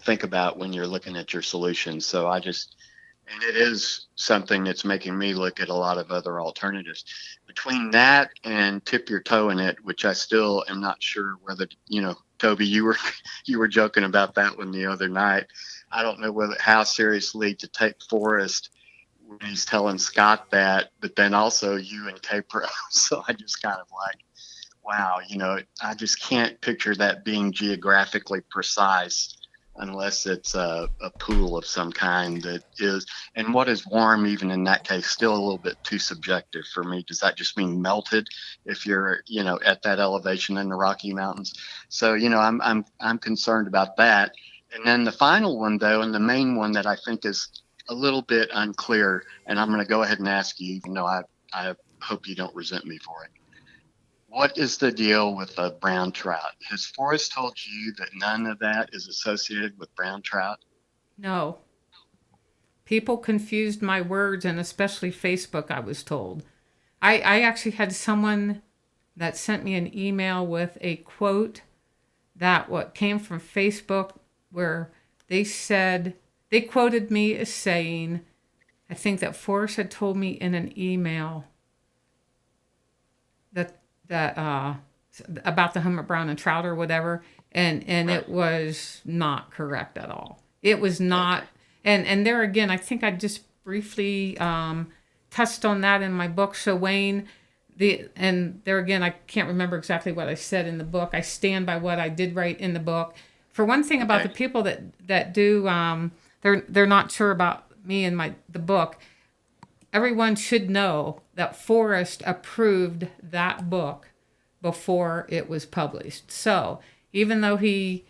think about when you're looking at your solutions. So and it is something that's making me look at a lot of other alternatives. Between that and tip your toe in it, which I still am not sure whether, Toby, you were joking about that one the other night. I don't know how seriously to take Forrest when he's telling Scott that, but then also you and K-Pro. So I just kind of like, wow, I just can't picture that being geographically precise unless it's a pool of some kind that is. And what is warm, even in that case, still a little bit too subjective for me. Does that just mean melted if you're, at that elevation in the Rocky Mountains? So, I'm concerned about that. And then the final one, though, and the main one that I think is a little bit unclear, and I'm going to go ahead and ask you, even though I hope you don't resent me for it. What is the deal with the brown trout? Has Forrest told you that none of that is associated with brown trout? No. People confused my words, and especially Facebook, I was told. I actually had someone that sent me an email with a quote that what came from Facebook, where they said, they quoted me as saying, I think that Forrest had told me in an email that about the hermit brown and trout or whatever, and it was not correct at all. It was not, and there again, I think I just briefly touched on that in my book. So Wayne, and there again, I can't remember exactly what I said in the book. I stand by what I did write in the book. For one thing, about the people that do, they're not sure about me and the book. Everyone should know that Forrest approved that book before it was published. So even though he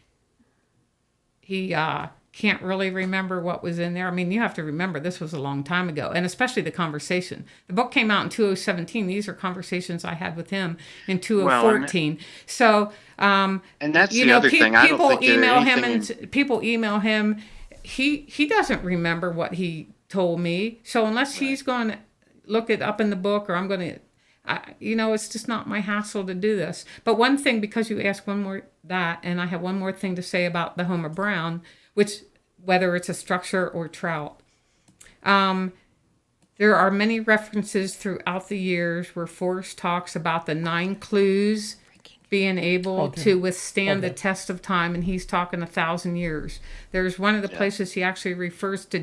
can't really remember what was in there, I mean, you have to remember this was a long time ago, and especially the conversation. The book came out in 2017. These are conversations I had with him in 2014. So, and that's the other thing. I don't think people email him. He doesn't remember what he told me. So unless he's going to look it up in the book, or I'm going to, it's just not my hassle to do this. But one thing, because you asked one more that, and I have one more thing to say about the Homer Brown, which whether it's a structure or trout, there are many references throughout the years where Forrest talks about the 9 clues being able to withstand the test of time, and he's talking 1,000 years. There's one of the places he actually refers to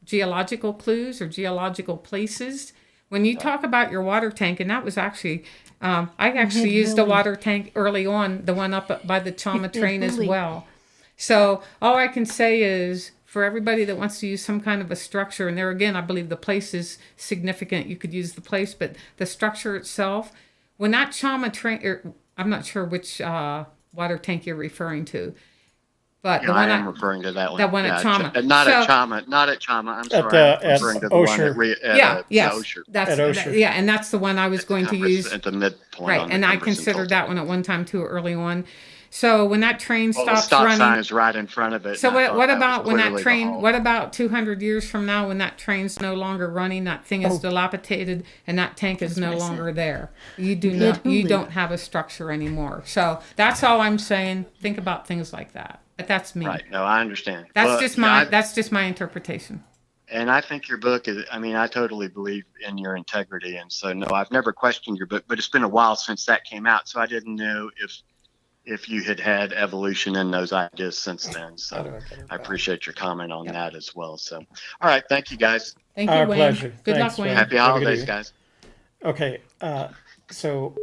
geological clues or geological places. When you talk about your water tank, and that was actually, I actually used a water tank early on, the one up by the Chama train as well. So all I can say is, for everybody that wants to use some kind of a structure, and there again, I believe the place is significant. You could use the place, but the structure itself, when that Chama train, I'm not sure which water tank you're referring to, but the one I'm referring to that one. That one at Chama. Not at Chama. I'm sorry. I'm referring to the Osher. one at Osher. That's Osher. And that's the one I was going to use at the midpoint. Right, and I considered that one at one time too early on. So when that train stops the stop running, sign is right in front of it. So what about when that train? What about 200 years from now, when that train's no longer running, that thing is dilapidated, and that tank is no longer there? You don't have a structure anymore. So that's all I'm saying. Think about things like that. But that's me. Right. No, I understand. That's just my interpretation. And I think your book is, I totally believe in your integrity. And so, no, I've never questioned your book, but it's been a while since that came out. So I didn't know if you had evolution in those ideas since then. So I appreciate your comment on that as well. So, all right. Thank you, guys. Thank you, Our Wayne. pleasure. Good Thanks, luck, Wayne. Happy holidays, guys. Okay. So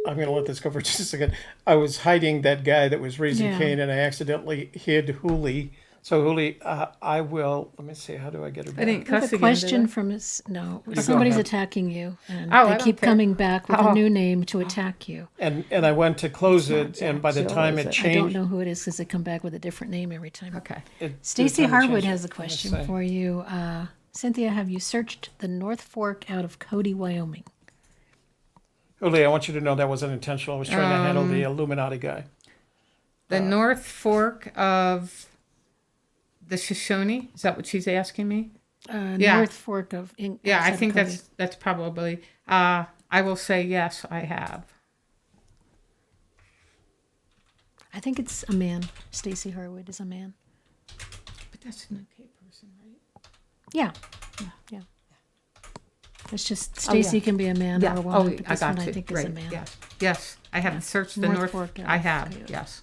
I'm going to let this go for just a second. I was hiding that guy that was raising Cain, and I accidentally hid Hooli. So Hooli, I will. Let me see. How do I get her back? I didn't cuss again. Question from somebody's attacking you, and they keep coming back with a new name to attack you. And I went to close it, and by the time it changed, I don't know who it is because they come back with a different name every time. Okay. Stacey Harwood has a question for you. Cynthia, have you searched the North Fork out of Cody, Wyoming? Hooli, I want you to know that wasn't intentional. I was trying to handle the Illuminati guy. The North Fork of the Shoshone? Is that what she's asking me? North Fork of I think that's probably. I will say yes, I have. I think it's a man. Stacey Harwood is a man. But that's an okay person, right? Yeah. It's just Stacey can be a man or a woman. But I got I you. think is a man. Yes. I haven't searched the North Fork. I have. Yes.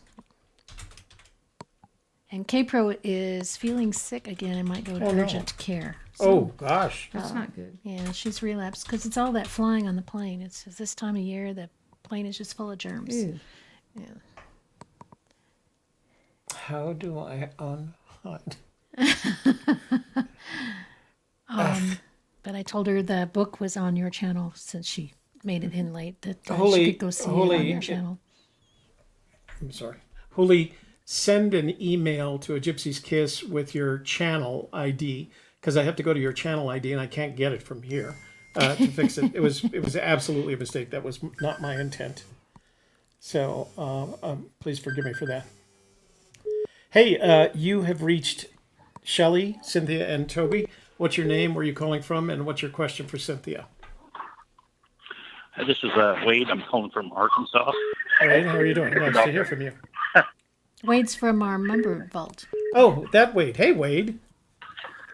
And K-Pro is feeling sick again and might go to urgent care. So, gosh. That's not good. Yeah, she's relapsed because it's all that flying on the plane. It's this time of year, the plane is just full of germs. Ew. Yeah. How do I unhide? But I told her the book was on your channel since she made it in late, that she Holy- could go see it holy- on your channel. I'm sorry. Holy, send an email to a Gypsy's Kiss with your channel ID, because I have to go to your channel ID and I can't get it from here to fix it. It was absolutely a mistake. That was not my intent. So please forgive me for that. Hey, you have reached Shelley, Cynthia, and Toby. What's your name? Where are you calling from? And what's your question for Cynthia? This is Wade. I'm calling from Arkansas. Wade, how are you doing? Nice to hear from you. Wade's from our member vault. Oh, that Wade. Hey, Wade.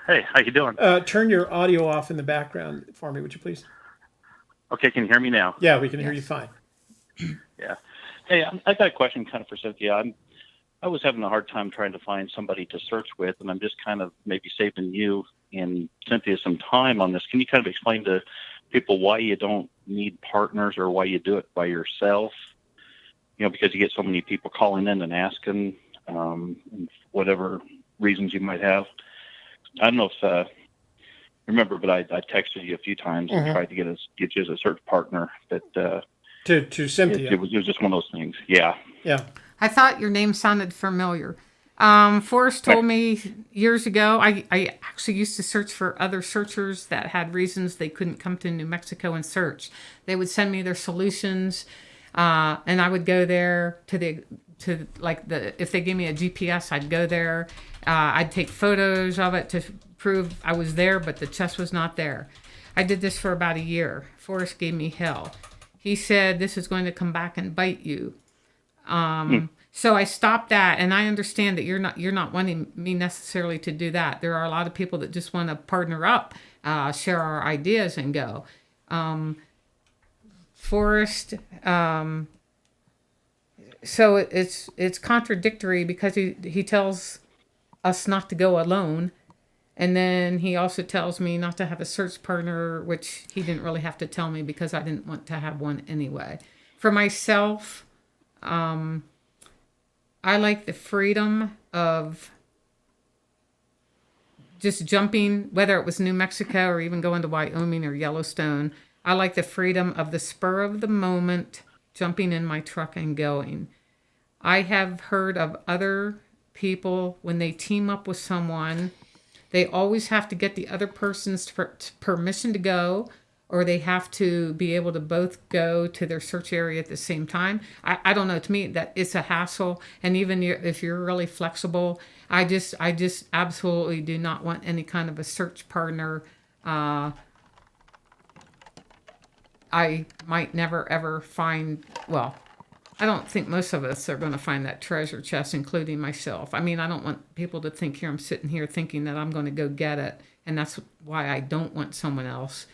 Hey, how you doing? Turn your audio off in the background for me, would you please? Okay, can you hear me now? Yeah, we can hear you fine. Yeah. Hey, I got a question kind of for Cynthia. I was having a hard time trying to find somebody to search with, and I'm just kind of maybe saving you and Cynthia some time on this. Can you kind of explain to people why you don't need partners or why you do it by yourself? You know, because you get so many people calling in and asking, whatever reasons you might have. I don't know if remember, but I texted you a few times and tried to get you as a search partner. But to Cynthia, it was just one of those things. Yeah. Yeah. I thought your name sounded familiar. Forrest told me years ago, I actually used to search for other searchers that had reasons they couldn't come to New Mexico and search. They would send me their solutions, and I would go there if they gave me a GPS, I'd go there. I'd take photos of it to prove I was there, but the chest was not there. I did this for about a year. Forrest gave me hell. He said, this is going to come back and bite you. So I stopped that, and I understand that you're not wanting me necessarily to do that. There are a lot of people that just want to partner up, share our ideas, and go. Forrest, so it's contradictory because he tells us not to go alone, and then he also tells me not to have a search partner, which he didn't really have to tell me because I didn't want to have one anyway. For myself, I like the freedom of just jumping, whether it was New Mexico or even going to Wyoming or Yellowstone. I like the freedom of the spur of the moment, jumping in my truck and going. I have heard of other people, when they team up with someone, they always have to get the other person's permission to go, or they have to be able to both go to their search area at the same time. I don't know. To me, that it's a hassle. And even if you're really flexible, I just absolutely do not want any kind of a search partner. I might never, ever find, well, I don't think most of us are going to find that treasure chest, including myself. I mean, I don't want people to think I'm sitting here thinking that I'm going to go get it. And that's why I don't want someone else.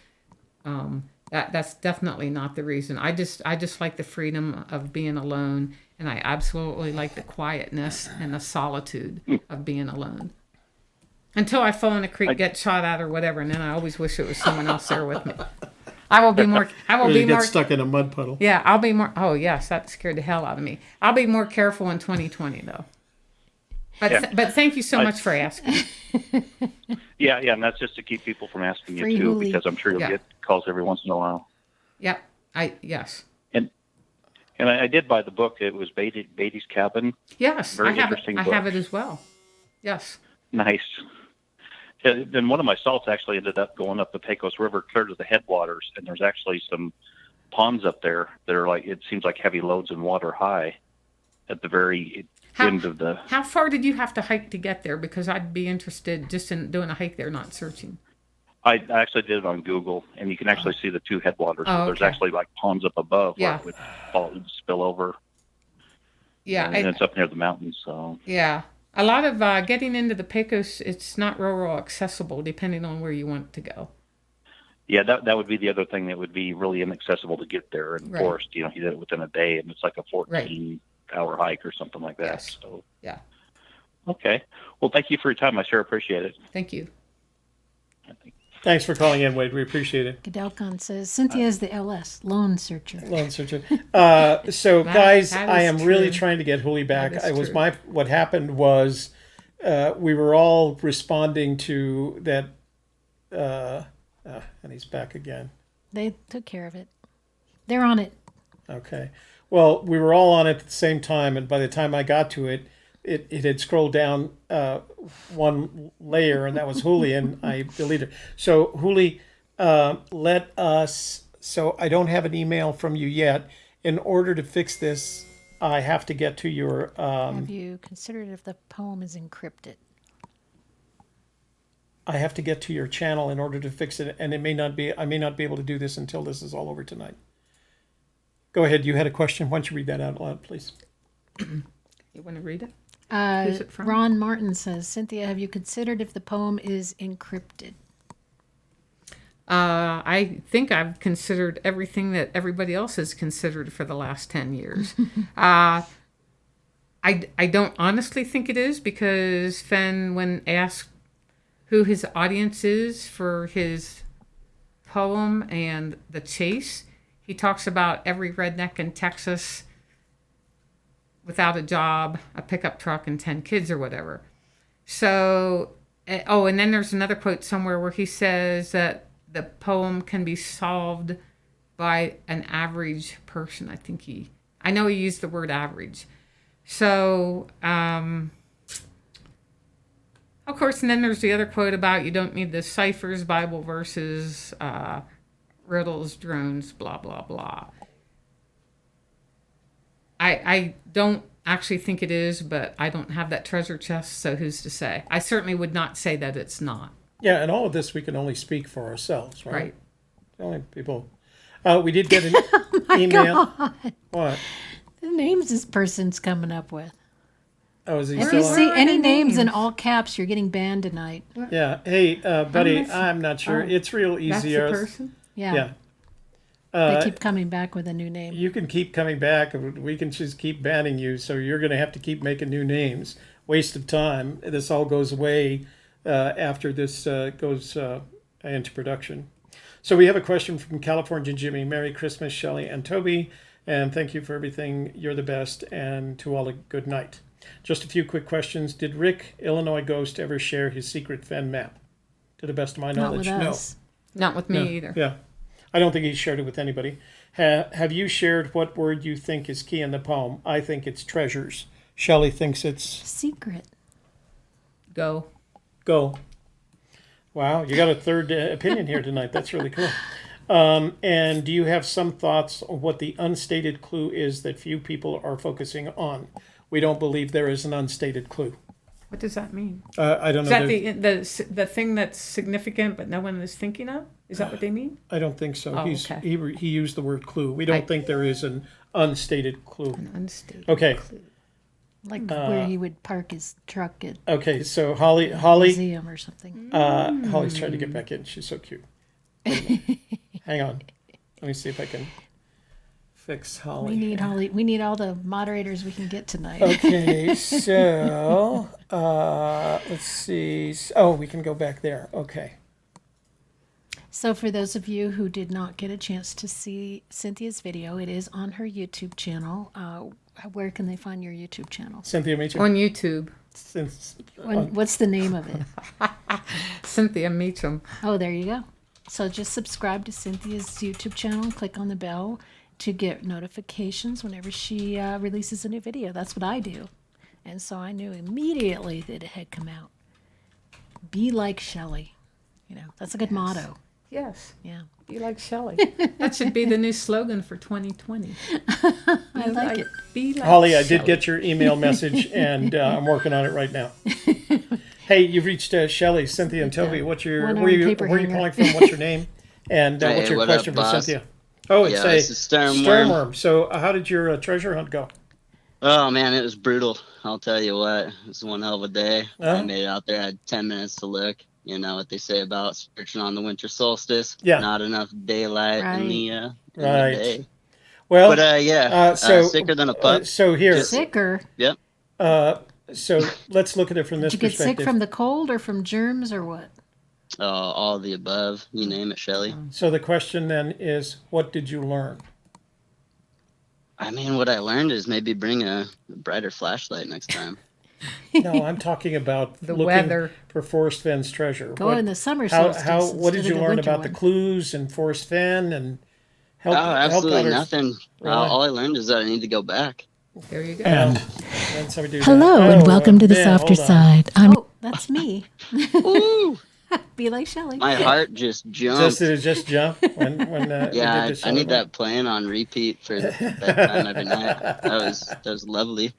That's definitely not the reason. I just like the freedom of being alone, and I absolutely like the quietness and the solitude of being alone. Until I fall in a creek, get shot at or whatever, and then I always wish it was someone else there with me. I will be more. Get stuck in a mud puddle. Yeah, I'll be more. Oh yes, that scared the hell out of me. I'll be more careful in 2020 though. But thank you so much for asking. Yeah, and that's just to keep people from asking Free you too, hoolie. because I'm sure you'll get calls every once in a while. Yep. Yes. And I did buy the book. It was Beatty's Cabin. Yes, Very I have interesting it. I book. have it as well. Yes. Nice. Then one of my salts actually ended up going up the Pecos River clear to the headwaters, and there's actually some ponds up there that are like, it seems like heavy loads in water high at the very end of the... How far did you have to hike to get there? Because I'd be interested just in doing a hike there, not searching. I actually did it on Google, and you can actually see the two headwaters. Oh, So there's okay. actually like ponds up above Yeah. where it would spill over. Yeah. And it's up near the mountains, so... Yeah. A lot of getting into the Pecos, it's not real accessible depending on where you want to go. Yeah, that would be the other thing that would be really inaccessible to get there. And Right. Forrest, he did it within a day, and it's like a 14-hour hike or something like that. Yes. So Yeah. okay. Well, thank you for your time. I sure appreciate it. Thank you. Thanks for calling in, Wade. We appreciate it. Godelcon says Cynthia is the LS, lone searcher. Lone searcher. So, guys, that I is am really true. trying to get Huli back. That is true. What happened was we were all responding to that, and he's back again. They took care of it. They're on it. Okay. Well, we were all on it at the same time, and by the time I got to it, it had scrolled down one layer, and that was Huli, and I deleted it. So, Huli, let us. So, I don't have an email from you yet. In order to fix this, I have to get to your. Have you considered if the poem is encrypted? I have to get to your channel in order to fix it, and I may not be able to do this until this is all over tonight. Go ahead. You had a question. Why don't you read that out loud, please? You want to read it? Who's it from? Ron Martin says, Cynthia, have you considered if the poem is encrypted? I think I've considered everything that everybody else has considered for the last 10 years. I don't honestly think it is, because Fenn, when asked who his audience is for his poem and the chase, he talks about every redneck in Texas without a job, a pickup truck, and 10 kids or whatever. So, and then there's another quote somewhere where he says that the poem can be solved by an average person. I know he used the word average. So, of course, and then there's the other quote about you don't need the ciphers, Bible verses, riddles, drones, blah, blah, blah. I don't actually think it is, but I don't have that treasure chest, so who's to say? I certainly would not say that it's not. Yeah, and all of this we can only speak for ourselves, right? Right. The only people. We did get an email. God. What? The names this person's coming up with. Oh, is he If still you on? see any names in names? all caps, you're getting banned tonight. Yeah. Hey, buddy, missing- I'm not sure. Oh, It's real That's easy. the person? Yeah. Yeah. They keep coming back with a new name. You can keep coming back. We can just keep banning you. So you're going to have to keep making new names. Waste of time. This all goes away after this goes into production. So we have a question from California Jimmy. Merry Christmas, Shelley and Toby. And thank you for everything. You're the best. And to all a good night. Just a few quick questions. Did Rick, Illinois Ghost, ever share his secret Fenn map? To the best of my Not knowledge, with no. us. Not with me No. either. Yeah. I don't think he shared it with anybody. Have you shared what word you think is key in the poem? I think it's treasures. Shelley thinks it's Secret. Go. go. Wow, you got a third opinion here tonight. That's really cool. And do you have some thoughts on what the unstated clue is that few people are focusing on? We don't believe there is an unstated clue. What does that mean? I don't Is know. that the thing that's significant but no one is thinking of? Is that what they mean? I don't think so. Oh, okay. He used the word clue. We don't think there is an unstated clue. An unstated. Okay. Like where he would park his truck at Okay. So Holly, a museum or something. Holly's trying to get back in. She's so cute. Hang on. Let me see if I can fix Holly. We need Holly. We need all the moderators we can get tonight. Okay, so let's see. Oh, we can go back there. Okay. So for those of you who did not get a chance to see Cynthia's video, it is on her YouTube channel. Where can they find your YouTube channel? Cynthia Meacham. On YouTube. What's the name of it? Cynthia Meacham. Oh, there you go. So just subscribe to Cynthia's YouTube channel and click on the bell to get notifications whenever she releases a new video. That's what I do. And so I knew immediately that it had come out. Be like Shelley. You know, that's a good motto. Yes. Yeah. Be like Shelley. That should be the new slogan for 2020. I like it. Be like Holly, I did Shelley. get your email message, and I'm working on it right now. Hey, you've reached Shelley, Cynthia, and Toby. What's your One where you paper where are you hanger. calling from? What's your name? And Hey, what's your what up, question for boss? Cynthia? Oh, it's Yeah, a it's a sternworm. So, how did your treasure hunt go? Oh man, it was brutal. I'll tell you what. It was one hell of a day. Oh. I made it out there. I had 10 minutes to look. You know what they say about searching on the winter solstice. Yeah. Not enough daylight in the, in the Right. day. Well, But yeah, so sicker than a pup. So here, Sicker. Yep. so let's look at it from this Did you get perspective. sick from the cold or from germs or what? all of the above. You name it, Shelley. So the question then is, what did you learn? I mean, what I learned is maybe bring a brighter flashlight next time. No, I'm talking about The looking weather. for Forrest Fenn's treasure. Go in the summer How solstice what did instead you of the learn winter about the one. clues and Forrest Fenn and help? Oh, absolutely help others? nothing. Really? All I learned is that I need to go back. There you go. And somebody do Hello that. and Oh, welcome to the man, softer hold on. side. Oh, that's me. Ooh, Be like Shelley. my heart just jumped. Did it just jump when we did Yeah, the show? I need that playing on repeat for bedtime every night. That was lovely.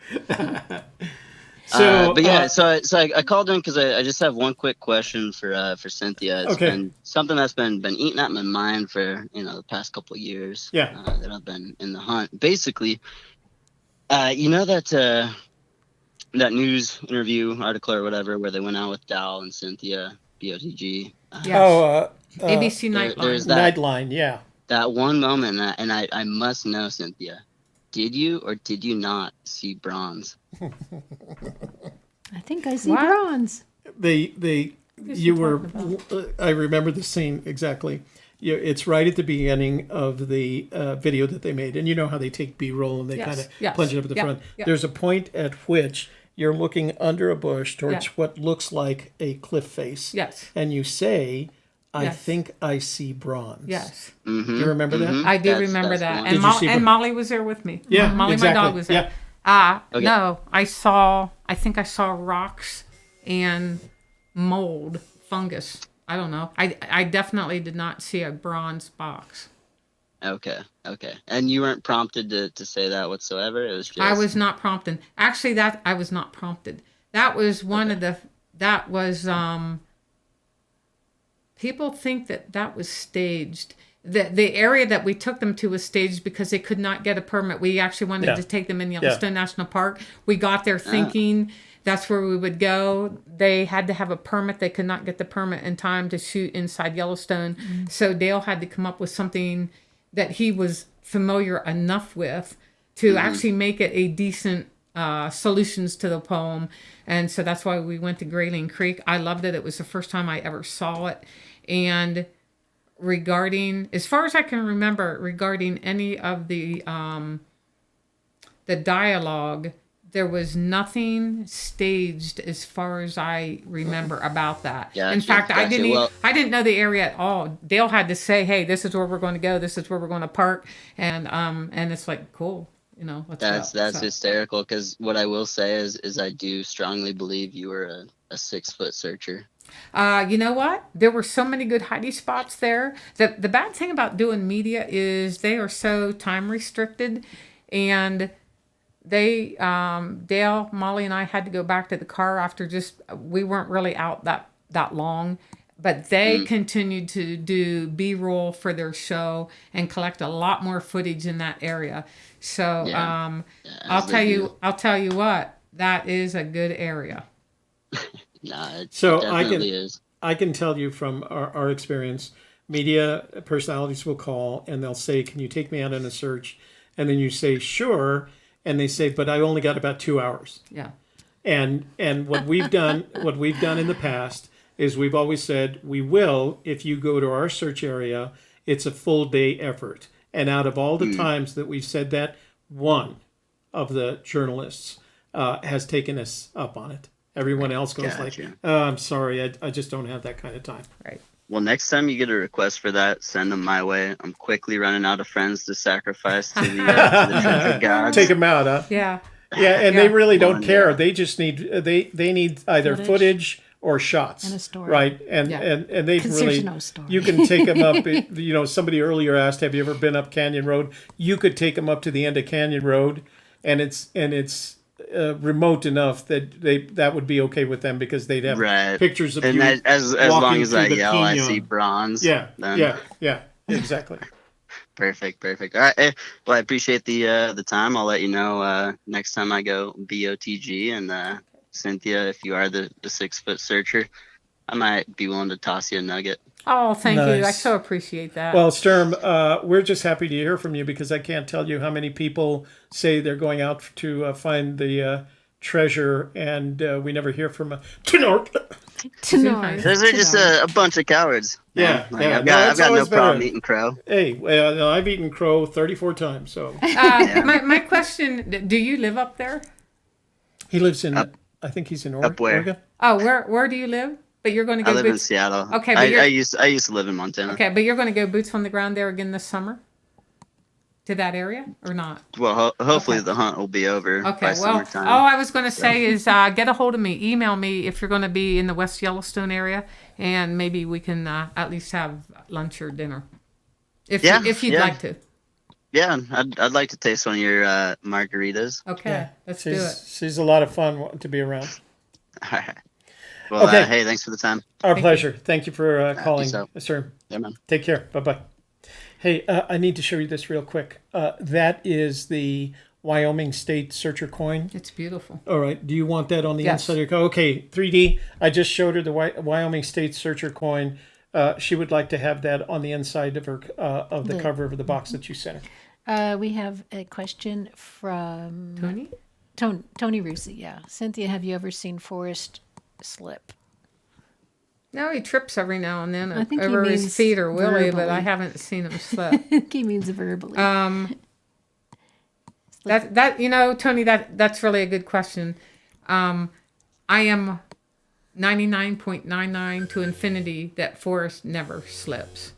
So, but yeah, so I called in because I just have one quick question for Cynthia. It's Okay. been something that's been eating at my mind for the past couple of years. Yeah. That I've been in the hunt. Basically, you know that news interview article or whatever where they went out with Dal and Cynthia, BOTG. Yes. Oh, ABC Nightline. There's that Nightline, yeah. that one moment, and I must know, Cynthia. Did you or did you not see bronze? I think I see What? bronze. You were. I remember the scene exactly. It's right at the beginning of the video that they made, and you know how they take B-roll and they Yes, kind of yes, plunge it up at the yeah, front. yeah. There's a point at which you're looking under a bush towards Yeah. what looks like a cliff face. Yes. And you say, "I Yes. think I see bronze." Yes. Mm-hmm. Do you remember that? I do That's remember the that. one. And, Did you see and Molly was there with me. Yeah, Molly, exactly. my dog, was there. Okay. No, I think I saw rocks and mold, fungus. I don't know. I definitely did not see a bronze box. Okay. And you weren't prompted to say that whatsoever. It was just. I was not prompted. Actually, I was not prompted. That was one of the. That was. People think that was staged. The area that we took them to was staged because they could not get a permit. We actually wanted to take them in Yellowstone National Park. We got there thinking that's where we would go. They had to have a permit. They could not get the permit in time to shoot inside Yellowstone. Mm-hmm. So Dale had to come up with something that he was familiar enough with to actually make it a decent solutions to the poem. And so that's why we went to Grayling Creek. I loved it. It was the first time I ever saw it. And regarding, as far as I can remember, regarding any of the dialogue, there was nothing staged as far as I remember about that. Gotcha, In fact, I gotcha. I didn't know the area at all. Dale had to say, "Hey, this is where we're going to go. This is where we're going to park," and it's like, cool, let's go. That's So, hysterical. Because what I will say is I do strongly believe you were a 6-foot searcher. you know what? There were so many good hiding spots there. The bad thing about doing media is they are so time restricted, and they Dale, Molly, and I had to go back to the car after we weren't really out that long, but they continued to do B-roll for their show and collect a lot more footage in that area. So I'll tell you what, that is a good area. Nah, it So definitely is. I can tell you from our experience, media personalities will call and they'll say, "Can you take me out on a search?" And then you say, "Sure." And they say, "But I only got about 2 hours." Yeah. And what we've done in the past is we've always said, "We will, if you go to our search area, it's a full day effort." And out of all the times that we've said that, one of the journalists has taken us up on it. Everyone else goes Gotcha. like, "Oh, I'm sorry, I just don't have that kind of time." Right. Well, next time you get a request for that, send them my way. I'm quickly running out of friends to sacrifice to the treasure gods. Take them out, huh? Yeah. Yeah, and they really don't One, care. yeah. They just need they need either footage or shots, And a story. right? And Yeah. and they 'Cause really there's no story. you can take them up. Somebody earlier asked, "Have you ever been up Canyon Road?" You could take them up to the end of Canyon Road, and it's remote enough that that would be okay with them because they'd have Right. pictures of And you as walking long as I through the yell, I canyon. see bronze. Yeah, then yeah, exactly. Perfect. All right. Well, I appreciate the time. I'll let you know next time I go BOTG. And Cynthia, if you are the 6-foot searcher, I might be willing to toss you a nugget. Oh, thank you. I Nice. so appreciate that. Well, Sturm, we're just happy to hear from you because I can't tell you how many people say they're going out to find the treasure, and we never hear from a Tenor. Those are just a bunch of cowards. Yeah, Like, yeah. I've got no always been problem eating crow. Hey, well, no, I've eaten crow 34 times. So My question: do you live up there? he lives in. I think he's in Up where? Oregon. Oh, where do you live? But you're going to go. I live in Seattle. Okay, but I used to live in Montana. Okay, but you're going to go boots on the ground there again this summer. To that area or not? Well, hopefully the hunt will be over by summertime. All I was going to say is get a hold of me. Email me if you're going to be in the West Yellowstone area, and maybe we can at least have lunch or dinner. If you'd like to. Yeah, I'd like to taste one of your margaritas. Okay, let's do it. She's a lot of fun to be around. All right. Well, okay. Hey, thanks for the time. Our pleasure. Thank you for calling, sir. Yeah, man. Take care. Bye-bye. Hey, I need to show you this real quick. That is the Wyoming State Searcher coin. It's beautiful. All right. Do you want that on the Yes. inside of your coin? Okay, 3D. I just showed her the Wyoming State Searcher coin. She would like to have that on the inside of her of the cover of the box that you sent her. We have a question from Tony? Tony Rusi, yeah. Cynthia, have you ever seen Forrest slip? No, he trips every now and then I think he over his means feet or Willie, but verbally. I haven't seen him slip. He means verbally. That Tony, that's really a good question. I am 99.99 to infinity that Forrest never slips.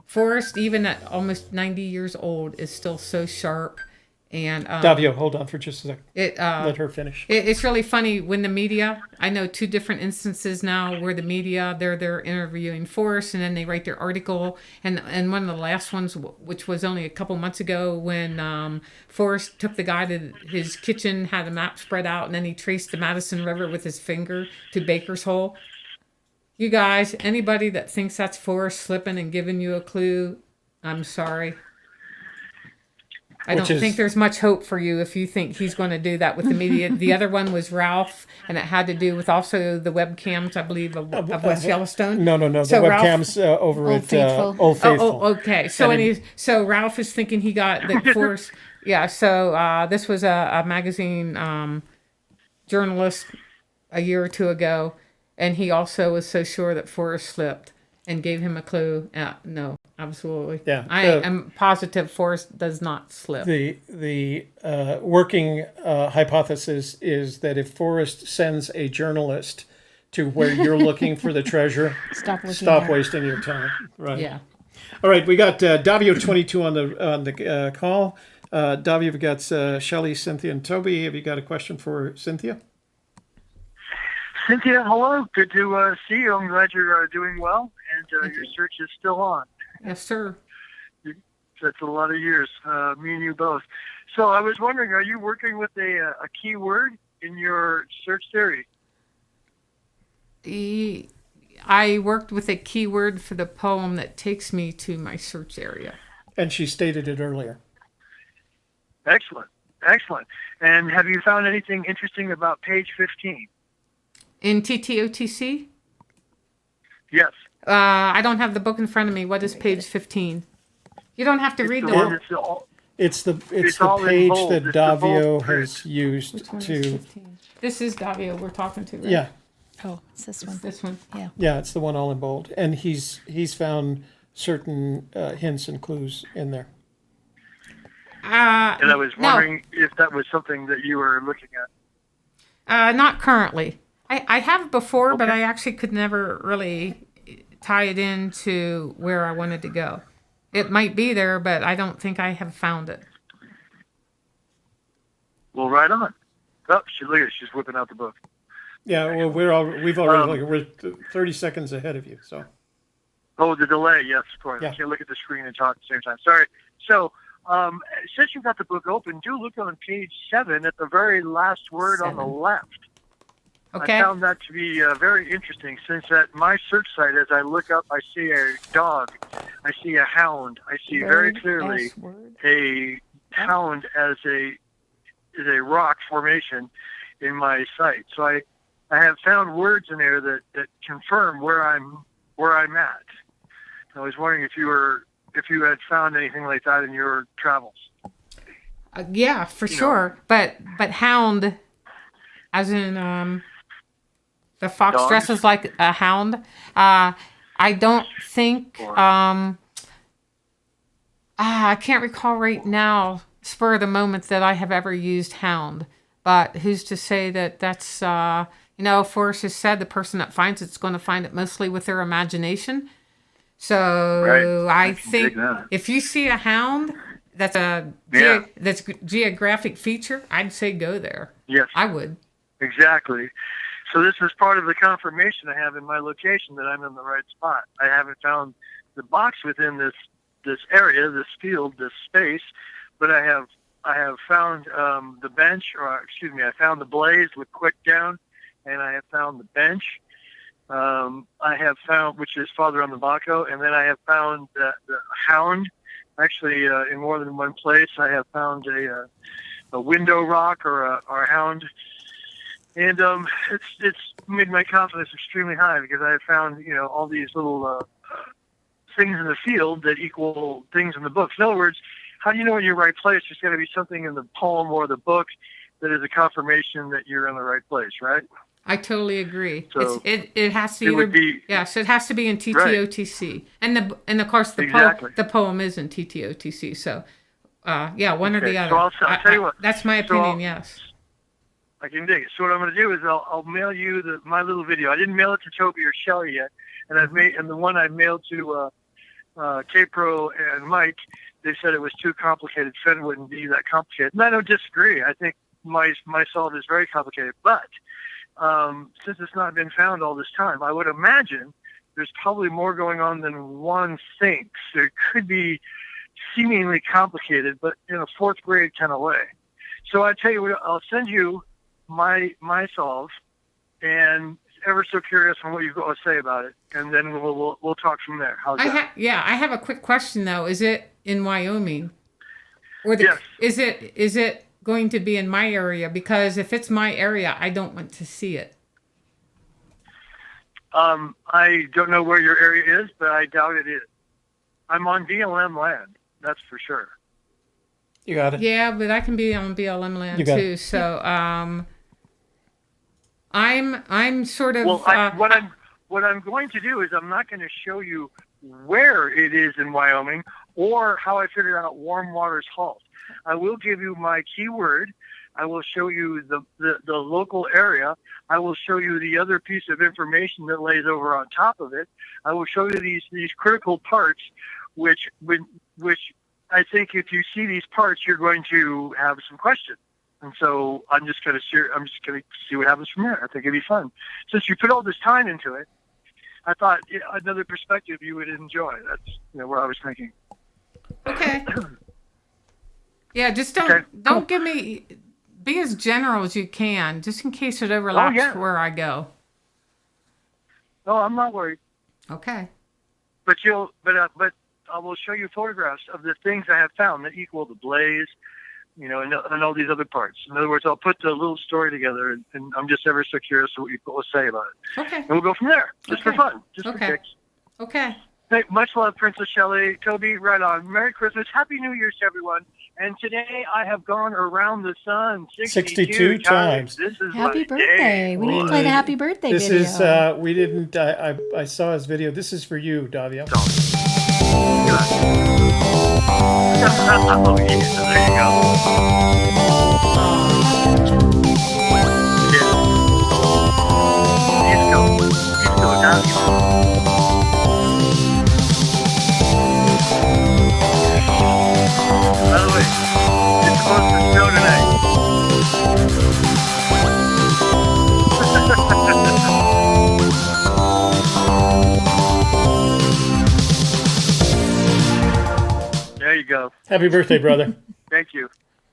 Forrest, even at almost 90 years old, is still so sharp. And Davio, hold on for just a second. Let her finish. It's really funny when the media. I know two different instances now where the media they're interviewing Forrest and then they write their article. And one of the last ones, which was only a couple months ago, when Forrest took the guy to his kitchen, had a map spread out, and then he traced the Madison River with his finger to Baker's Hole. You guys, anybody that thinks that's Forrest slipping and giving you a clue, I'm sorry. I don't think there's much hope for you if you think he's going to do that with the media. The other one was Ralph, and it had to do with also the webcams, I believe, of West Yellowstone. No. So the webcams over Old at Faithful. Old Faithful. Oh, okay. So Ralph is thinking he got the Forrest. Yeah. So this was a magazine journalist a year or two ago, and he also was so sure that Forrest slipped and gave him a clue. No. Absolutely. Yeah. I am positive Forrest does not slip. The working hypothesis is that if Forrest sends a journalist to where you're looking for the treasure, stop wasting your time. Right. Yeah. All right. We got Davio 22 on the call. Davio, we've got Shelley, Cynthia, and Toby. Have you got a question for Cynthia? Cynthia, hello. Good to see you. I'm glad you're doing well, and your search is still on. Yes, sir. That's a lot of years, me and you both. So I was wondering, are you working with a keyword in your search theory? I worked with a keyword for the poem that takes me to my search area. And she stated it earlier. Excellent. And have you found anything interesting about page 15? In TTOTC? Yes. I don't have the book in front of me. What is page 15? You don't have to read the whole. It's the page that Davio has used to. This is Davio we're talking to, right? Yeah. Oh, it's this one. This one. Yeah. Yeah, it's the one all in bold, and he's found certain hints and clues in there. And I was wondering if that was something that you were looking at. Not currently. I have before, but I actually could never really tie it into where I wanted to go. It might be there, but I don't think I have found it. Well, right on. Oh, she's whipping out the book. Yeah, well, we've already we're 30 seconds ahead of you, so. Oh, the delay, yes, of course. Yeah. I can't look at the screen and talk at the same time. Sorry. So, since you've got the book open, do look on page 7 at the very last word on the left. Okay. I found that to be very interesting, since at my search site, as I look up, I see a dog, I see a hound, I see very clearly a hound as a rock formation in my site. So I have found words in there that confirm where I'm at. I was wondering if you had found anything like that in your travels. Yeah, for sure. But hound, as in The fox dogs? dresses like a hound. I don't think. I can't recall right now, spur of the moment, that I have ever used hound. But who's to say that that's, Forrest has said the person that finds it's going to find it mostly with their imagination. So I think if you see a hound, that's that's geographic feature, I'd say go there. Yes. I would. Exactly. So this is part of the confirmation I have in my location that I'm in the right spot. I haven't found the box within this area, this field, this space, but I have found the bench, I found the blaze with quick down, and I have found the bench. I have found, which is farther on the Baco, and then I have found the hound. Actually, in more than one place, I have found a window rock or a hound, and it's made my confidence extremely high because I have found all these little things in the field that equal things in the books. In other words, how do you know in your right place? There's got to be something in the poem or the book that is a confirmation that you're in the right place, right? I totally agree. So it has to either be yes, it has to be in TTOTC, right. and of course the poem is in TTOTC. So one or the other. So I'll tell you what. That's my opinion. Yes. I can dig it. So what I'm going to do is I'll mail you my little video. I didn't mail it to Toby or Shelley yet, and the one I mailed to K-Pro and Mike, they said it was too complicated. Fenn wouldn't be that complicated, and I don't disagree. I think my salt is very complicated, but since it's not been found all this time, I would imagine there's probably more going on than one thinks. It could be seemingly complicated, but in a fourth grade kind of way. So I tell you what, I'll send you my solve, and ever so curious on what you've got to say about it, and then we'll talk from there. How's that? I have a quick question though. Is it in Wyoming, or yes. Is it going to be in my area? Because if it's my area, I don't want to see it. I don't know where your area is, but I doubt it is. I'm on BLM land, that's for sure. You got it. Yeah, but I can be on BLM land too. It. So I'm sort of what I'm going to do is I'm not going to show you where it is in Wyoming or how I figured out Warm Waters Halt. I will give you my keyword. I will show you the local area. I will show you the other piece of information that lays over on top of it. I will show you these critical parts, which I think if you see these parts, you're going to have some questions. And so I'm just going to see what happens from there. I think it'd be fun. Since you put all this time into it, I thought another perspective you would enjoy. That's where I was thinking. Okay. Yeah, just don't give me. Be as general as you can, just in case it overlaps where I go. No, I'm not worried. Okay. But I will show you photographs of the things I have found that equal the blaze, and all these other parts. In other words, I'll put the little story together, and I'm just ever so curious what you will say about it. Okay. And we'll go from there, just for fun, just for kicks. Okay. Hey, much love, Princess Shelley. Toby, right on. Merry Christmas. Happy New Year's to everyone. And today I have gone around the sun 62 times. This is happy birthday. Day. We need to play the happy birthday this video. This is, we didn't, I saw his video. This is for you, Davio. Oh, yeah, there you go. Let's go down. By the way, it's supposed to snow tonight. There you go. Happy birthday, brother. Thank you.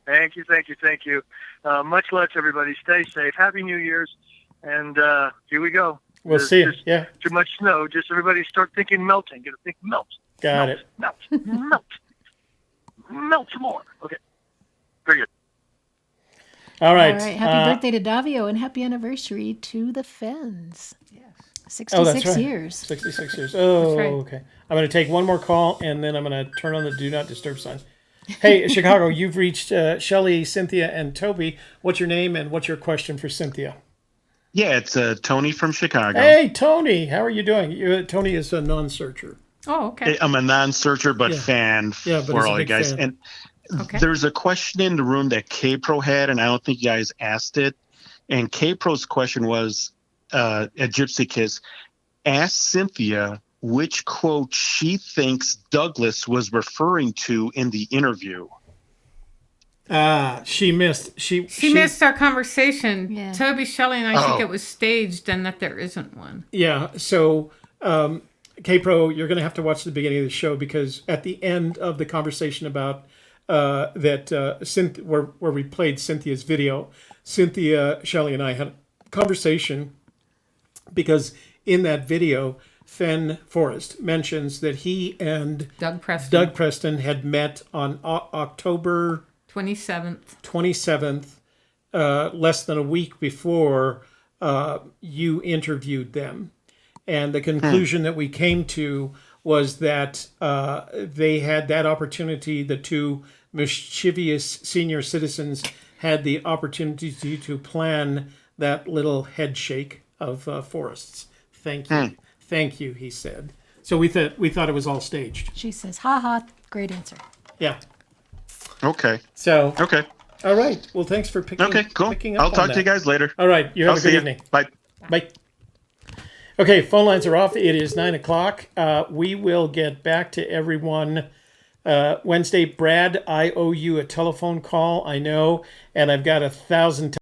Thank you, thank you, thank you. Much love to everybody. Stay safe. Happy New Year's. And here we go. We'll see you. Yeah. Too much snow. Just everybody start thinking melting. Get to think melt. Got melt, it. Melt. Melt. Melt some more. Okay. Very good. All right. Happy birthday to Davio and happy anniversary to the Fenns. Yes. 66 years. 66 years. Oh, okay. I'm going to take one more call, and then I'm going to turn on the Do Not Disturb sign. Hey, Chicago, you've reached Shelley, Cynthia, and Toby. What's your name, and what's your question for Cynthia? Yeah, it's Tony from Chicago. Hey, Tony, how are you doing? Tony is a non-searcher. Oh, okay. I'm a non-searcher, but Yeah. fan Yeah, but for he's a all you big guys. fan. And Okay. there's a question in the room that K-Pro had, and I don't think you guys asked it. And K-Pro's question was, at Gypsy Kiss, ask Cynthia which quote she thinks Douglas was referring to in the interview. She missed. She missed our conversation. Yeah. Toby, Shelley, and I think it was staged and that there isn't one. Yeah. So, K-Pro, you're going to have to watch the beginning of the show because at the end of the conversation about where we played Cynthia's video, Cynthia, Shelley, and I had a conversation because in that video, Forrest mentions that he and Doug Preston had met on October 27th, less than a week before you interviewed them. And the conclusion that we came to was that they had that opportunity, the two mischievous senior citizens had the opportunity to plan that little head shake of Forrest's. Thank you. Thank you, he said. So we thought it was all staged. She says, "Ha ha, great answer." Yeah. Okay. So. Okay. All right. Well, thanks for picking. Okay. Cool. Picking up I'll on talk that. to you guys later. All right. You have I'll a good see evening. Bye. Bye. Okay. Phone lines are off. It is 9:00. We will get back to everyone Wednesday. Brad, I owe you a telephone call. I know, and I've got 1,000.